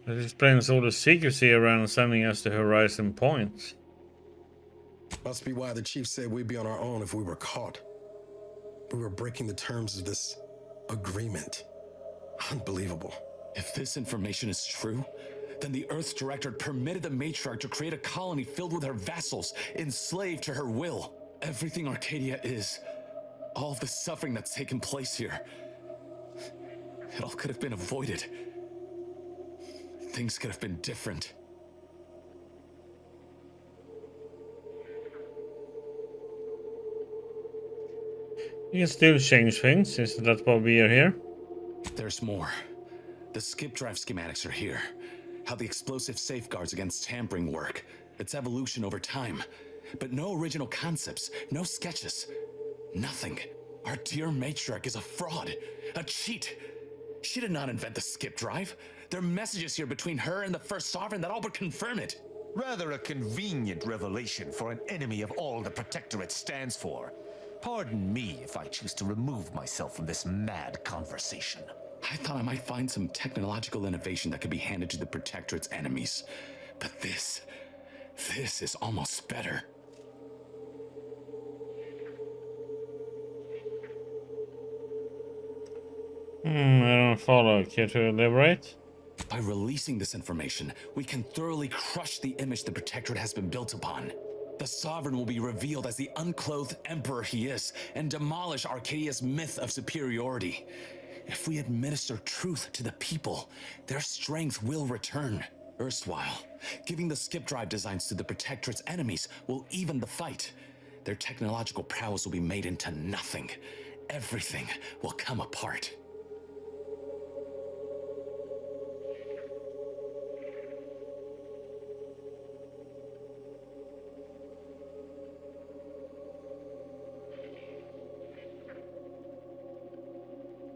That explains all the secrecy around sending us to Horizon Point. Must be why the chief said we'd be on our own if we were caught. We were breaking the terms of this agreement. Unbelievable. If this information is true, then the Earth Directorate permitted the Matriarch to create a colony filled with her vassals, enslaved to her will. Everything Arcadia is, all of the suffering that's taken place here, it all could have been avoided. Things could have been different. You can still change things, isn't that why we are here? There's more. The skip drive schematics are here. How the explosive safeguards against tampering work. Its evolution over time. But no original concepts, no sketches. Nothing. Our dear Matriarch is a fraud. A cheat. She did not invent the skip drive. There are messages here between her and the First Sovereign that all but confirm it. Rather a convenient revelation for an enemy of all the Protectorate stands for. Pardon me if I choose to remove myself from this mad conversation. I thought I might find some technological innovation that could be handed to the Protectorate's enemies. But this is almost better. I don't follow. Care to elaborate? By releasing this information, we can thoroughly crush the image the Protectorate has been built upon. The Sovereign will be revealed as the unclothed emperor he is, and demolish Arcadia's myth of superiority. If we administer truth to the people, their strength will return. Erstwhile, giving the skip drive designs to the Protectorate's enemies will even the fight. Their technological prowess will be made into nothing. Everything will come apart.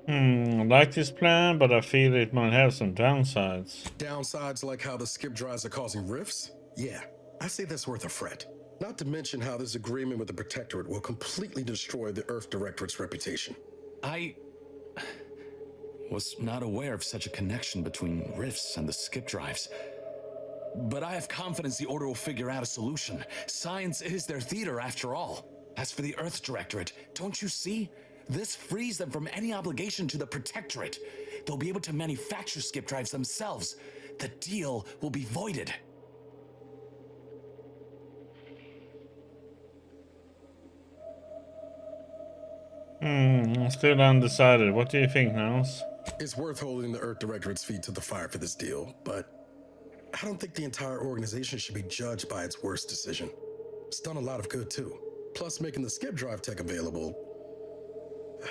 I like this plan, but I feel it might have some downsides. Downsides like how the skip drives are causing rifts? Yeah, I say that's worth a fret. Not to mention how this agreement with the Protectorate will completely destroy the Earth Directorate's reputation. I was not aware of such a connection between rifts and the skip drives. But I have confidence the Order will figure out a solution. Science is their theater after all. As for the Earth Directorate, don't you see? This frees them from any obligation to the Protectorate. They'll be able to manufacture skip drives themselves. The deal will be voided. Still undecided. What do you think, Niles? It's worth holding the Earth Directorate's feet to the fire for this deal, but I don't think the entire organization should be judged by its worst decision. It's done a lot of good too. Plus, making the skip drive tech available,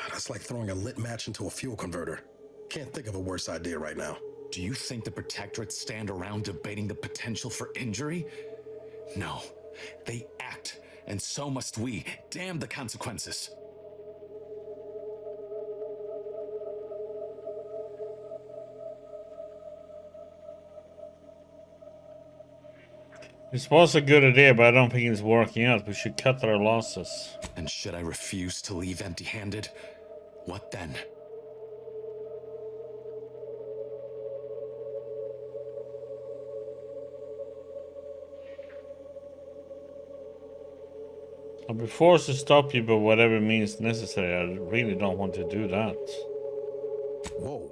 that's like throwing a lit match into a fuel converter. Can't think of a worse idea right now. Do you think the Protectorate stand around debating the potential for injury? No. They act, and so must we. Damn the consequences. This was a good idea, but I don't think it's working out. We should cut our losses. And should I refuse to leave empty-handed? What then? I'll be forced to stop you by whatever means necessary. I really don't want to do that. Whoa.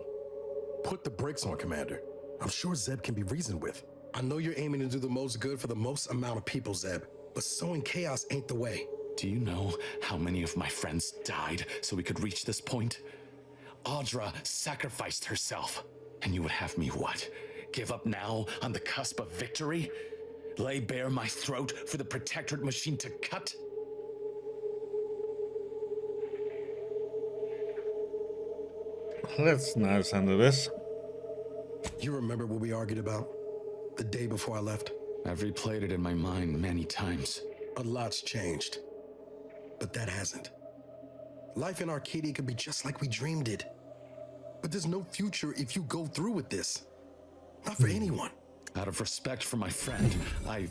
Put the brakes on, Commander. I'm sure Zeb can be reasoned with. I know you're aiming to do the most good for the most amount of people, Zeb, but sowing chaos ain't the way. Do you know how many of my friends died so we could reach this point? Audra sacrificed herself. And you would have me what? Give up now on the cusp of victory? Lay bare my throat for the Protectorate machine to cut? Let's nice handle this. You remember what we argued about the day before I left? I've replayed it in my mind many times. A lot's changed, but that hasn't. Life in Arcadia could be just like we dreamed it. But there's no future if you go through with this. Not for anyone. Out of respect for my friend, I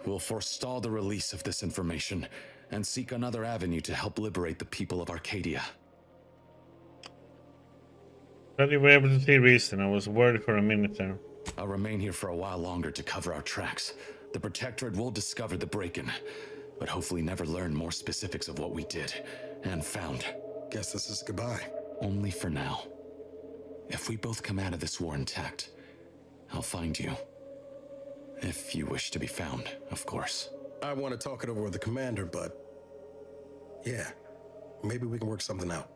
will forestall the release of this information and seek another avenue to help liberate the people of Arcadia. But you were able to see reason. I was worried for a minute there. I'll remain here for a while longer to cover our tracks. The Protectorate will discover the break-in, but hopefully never learn more specifics of what we did and found. Guess this is goodbye. Only for now. If we both come out of this war intact, I'll find you. If you wish to be found, of course. I want to talk it over with the commander, but yeah, maybe we can work something out.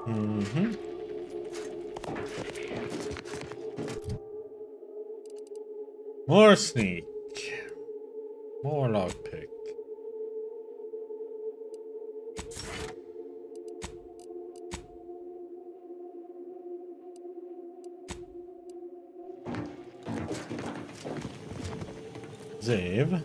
Mm-hmm. More sneak. More lockpick. Save.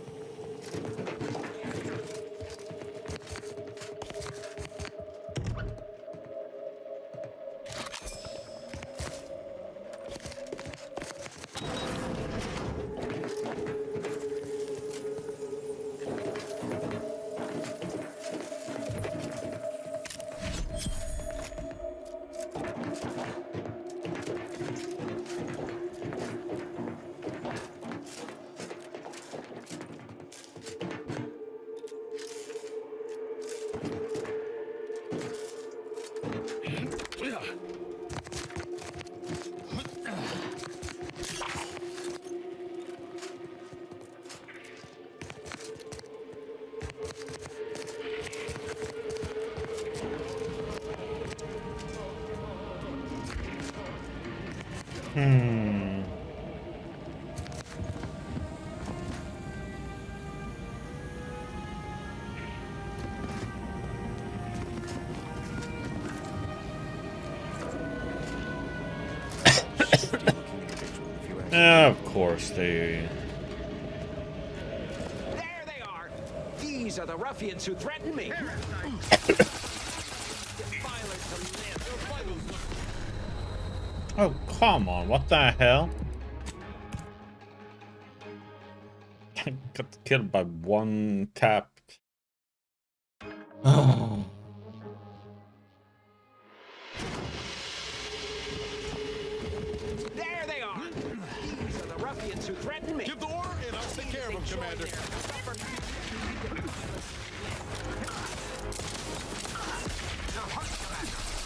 Of course they... There they are! These are the ruffians who threatened me! Oh, come on, what the hell? Got killed by one tap. Oh. There they are! These are the ruffians who threatened me! Give the order and I'll take care of them, Commander.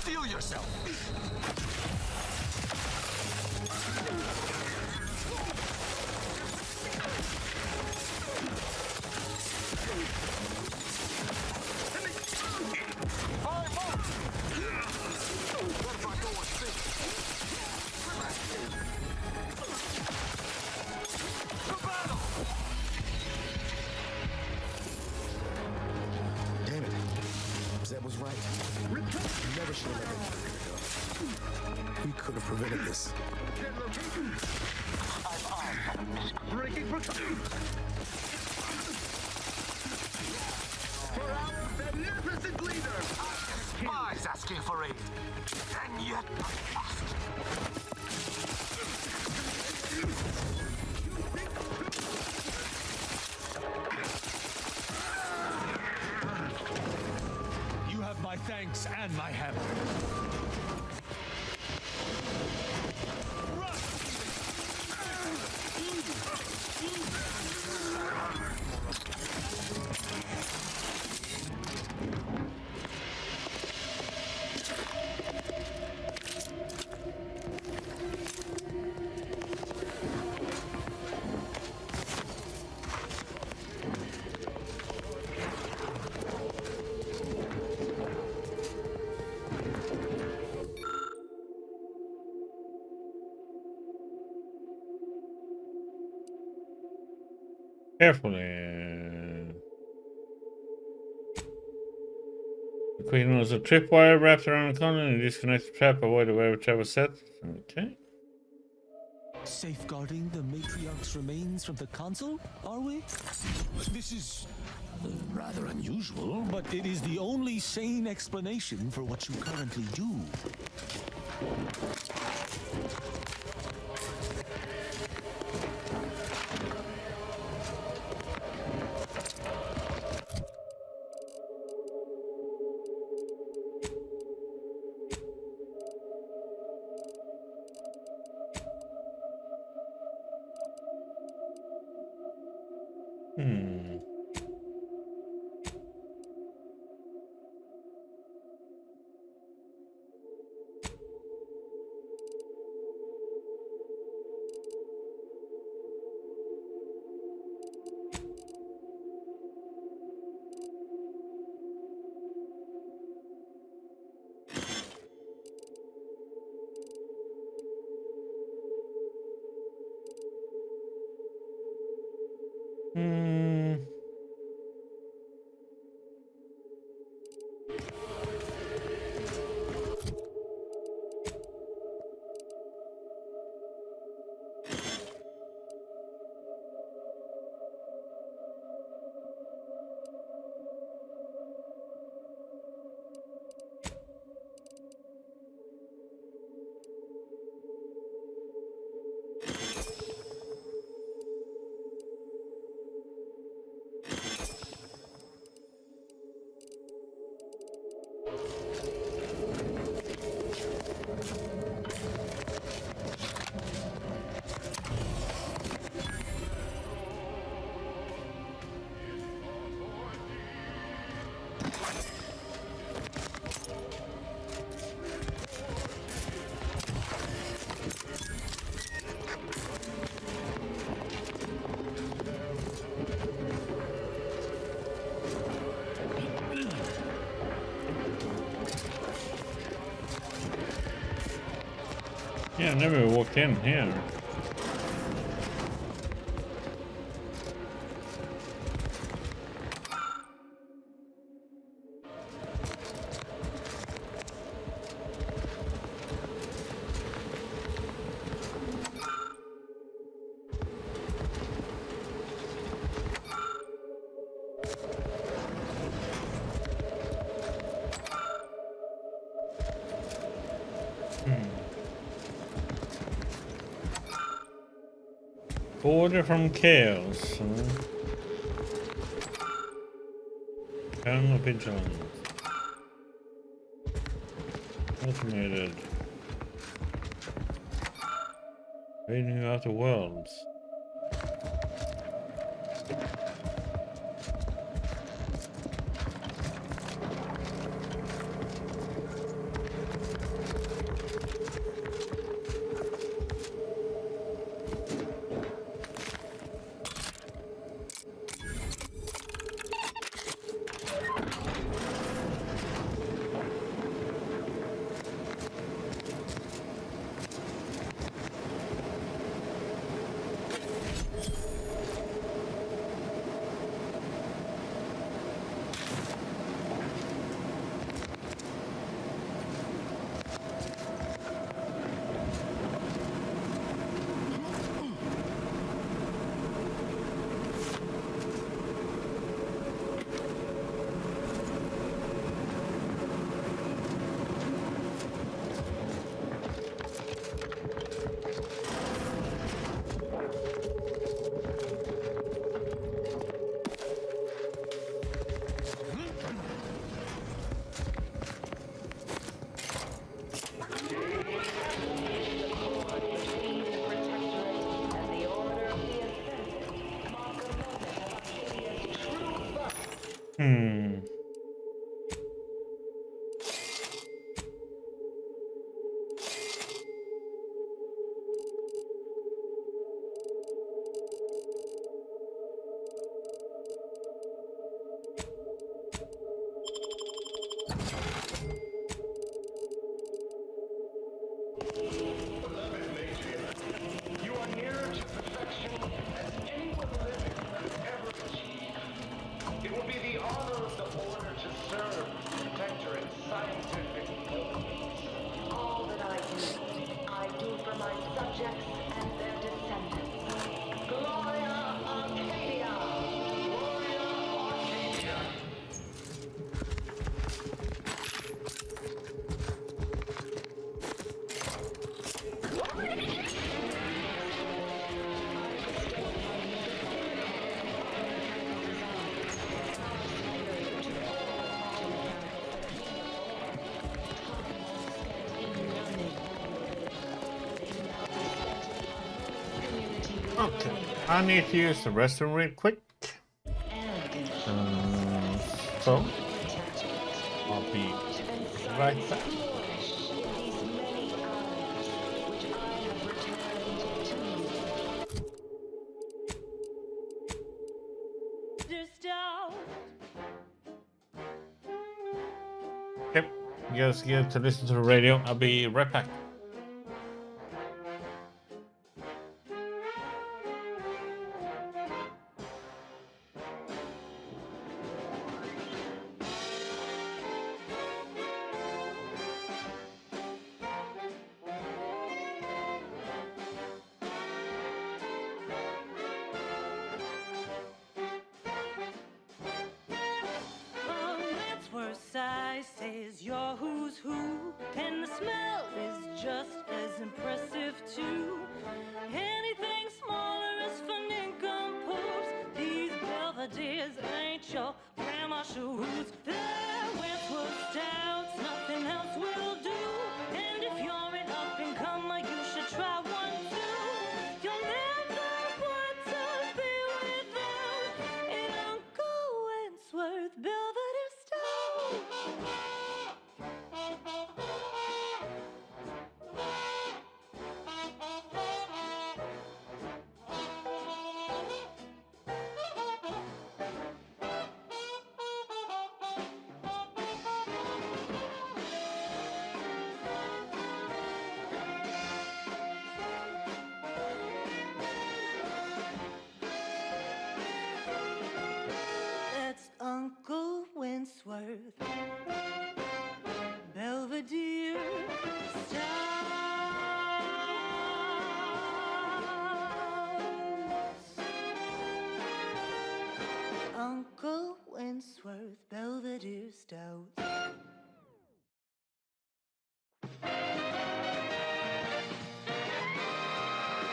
Steel yourself! Damn it. Zeb was right. You never should have let him go. We could have prevented this. Breaking for our beneficent leader! Spies asking for aid, and yet You have my thanks and my hammer. Carefully. The queen knows a tripwire wrapped around the corner and disconnect the trap. Avoid wherever trap was set. Okay. Safeguarding the matriarch's remains from the console, are we? This is rather unusual, but it is the only sane explanation for what you currently do. Yeah, I never walked in here. Order from chaos. Eternal vigilance. Automated. Raining out the worlds. You are nearer to perfection as anyone living could I need to use the restroom real quick. So, I'll be right back. Yep, you guys get to listen to the radio. I'll be right back. Says you're who's who, and the smell is just as impressive too. Anything smaller is for nincompoops. These Belvederes ain't your grandma shoes. They're Wentworth stouts, nothing else will do. And if you're an up and comer, you should try one too. You'll never want to be without an Uncle Wentworth Belvedere stout. That's Uncle Wentworth Belvedere Stouts. Uncle Wentworth Belvedere Stouts.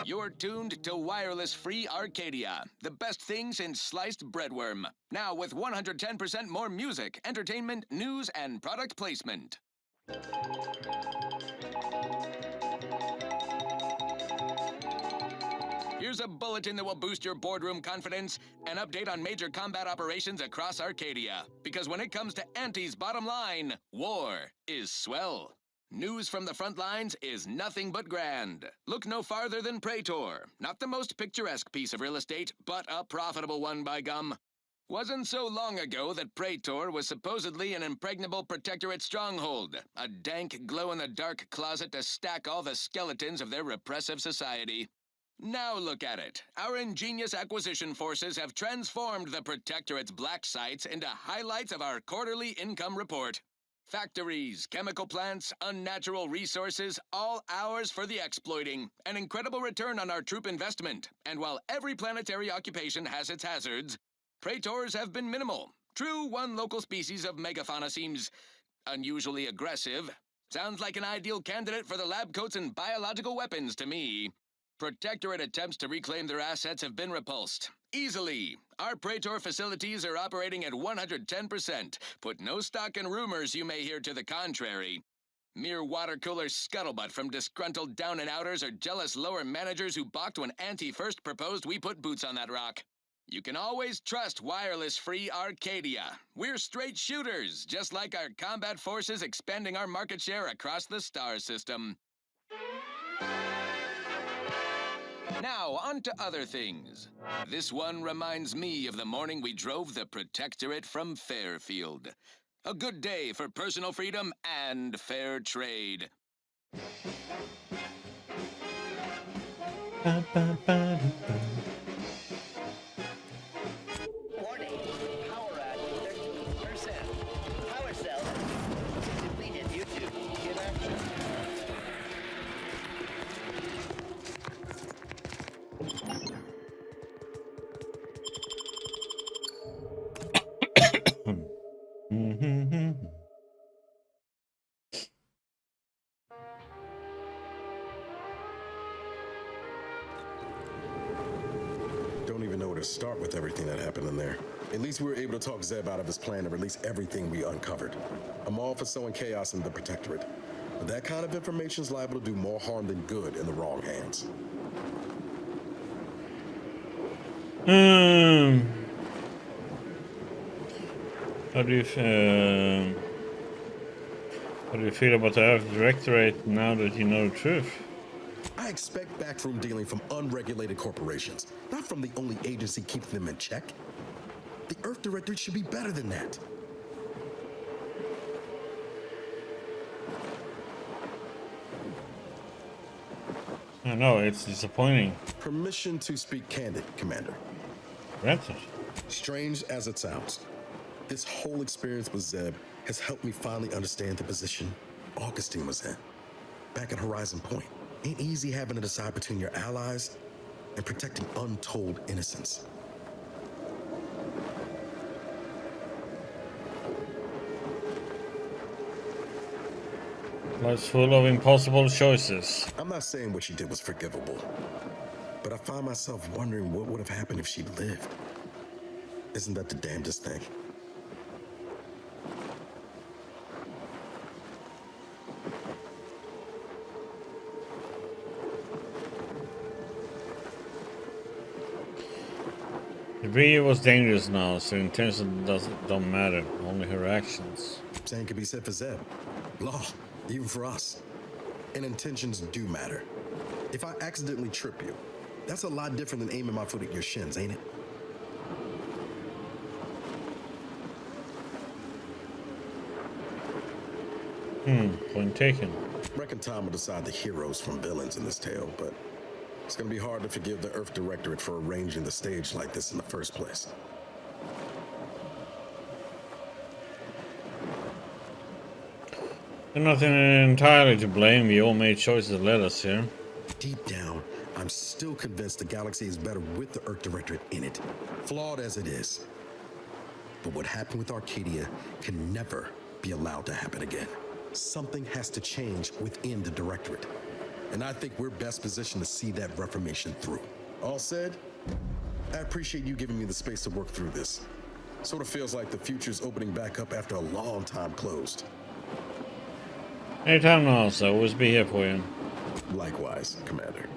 You're tuned to Wireless Free Arcadia, the best thing since sliced breadworm. Now with 110% more music, entertainment, news, and product placement. Here's a bulletin that will boost your boardroom confidence, an update on major combat operations across Arcadia. Because when it comes to Auntie's bottom line, war is swell. News from the front lines is nothing but grand. Look no farther than Praetor. Not the most picturesque piece of real estate, but a profitable one by gum. Wasn't so long ago that Praetor was supposedly an impregnable protectorate stronghold, a dank glow-in-the-dark closet to stack all the skeletons of their repressive society. Now look at it. Our ingenious acquisition forces have transformed the protectorate's black sites into highlights of our quarterly income report. Factories, chemical plants, unnatural resources, all ours for the exploiting. An incredible return on our troop investment. And while every planetary occupation has its hazards, Praetors have been minimal. True, one local species of megafauna seems unusually aggressive. Sounds like an ideal candidate for the lab coats and biological weapons to me. Protectorate attempts to reclaim their assets have been repulsed. Easily. Our Praetor facilities are operating at 110%. Put no stock in rumors you may hear to the contrary. Mere water cooler scuttlebutt from disgruntled down-and-outers or jealous lower managers who balked when Auntie first proposed we put boots on that rock. You can always trust wireless-free Arcadia. We're straight shooters, just like our combat forces expanding our market share across the star system. Now, on to other things. This one reminds me of the morning we drove the Protectorate from Fairfield. A good day for personal freedom and fair trade. Warning, power at 13%. Power cell depleted due to inaction. Don't even know where to start with everything that happened in there. At least we were able to talk Zeb out of his plan to release everything we uncovered. I'm all for sowing chaos in the Protectorate, but that kind of information is liable to do more harm than good in the wrong hands. Um, how do you feel about the Earth Directorate now that you know the truth? I expect backroom dealing from unregulated corporations, not from the only agency keeping them in check. The Earth Directorate should be better than that. I know, it's disappointing. Permission to speak candid, Commander. Granted. Strange as it sounds, this whole experience with Zeb has helped me finally understand the position Augustine was in. Back at Horizon Point, ain't easy having to decide between your allies and protecting untold innocence. Life's full of impossible choices. I'm not saying what she did was forgivable, but I find myself wondering what would have happened if she'd lived. Isn't that the damnedest thing? The video was dangerous now, so intention don't matter, only her actions. Same could be said for Zeb. Law, even for us. And intentions do matter. If I accidentally trip you, that's a lot different than aiming my foot at your shins, ain't it? Point taken. Reckon time will decide the heroes from villains in this tale, but it's gonna be hard to forgive the Earth Directorate for arranging the stage like this in the first place. They're nothing entirely to blame. We all made choices that led us here. Deep down, I'm still convinced the galaxy is better with the Earth Directorate in it, flawed as it is. But what happened with Arcadia can never be allowed to happen again. Something has to change within the Directorate, and I think we're best positioned to see that reformation through. All said, I appreciate you giving me the space to work through this. Sort of feels like the future's opening back up after a long time closed. Anytime now, so I'll always be here for you. Likewise, Commander.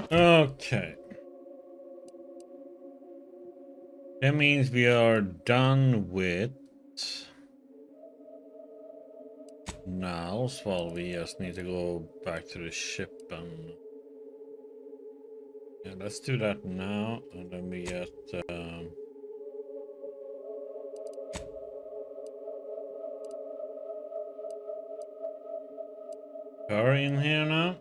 Okay. That means we are done with Niles. Well, we just need to go back to the ship and yeah, let's do that now, and then we get Curry in here now.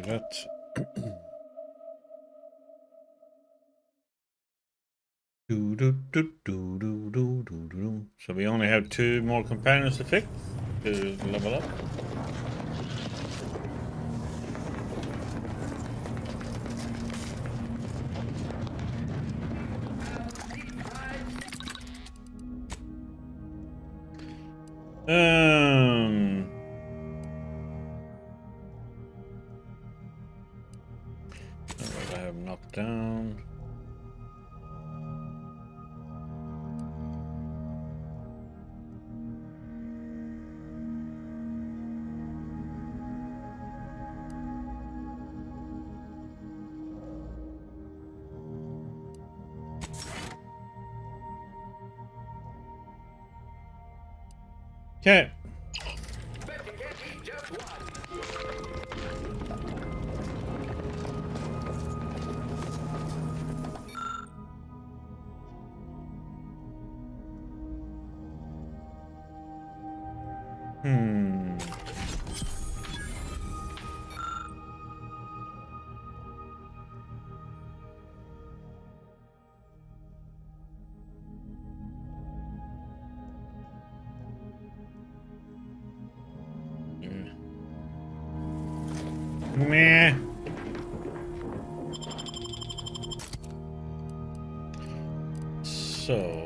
That. So we only have 2 more companions to fix to level up. What I have knocked down. Okay. Meh. So...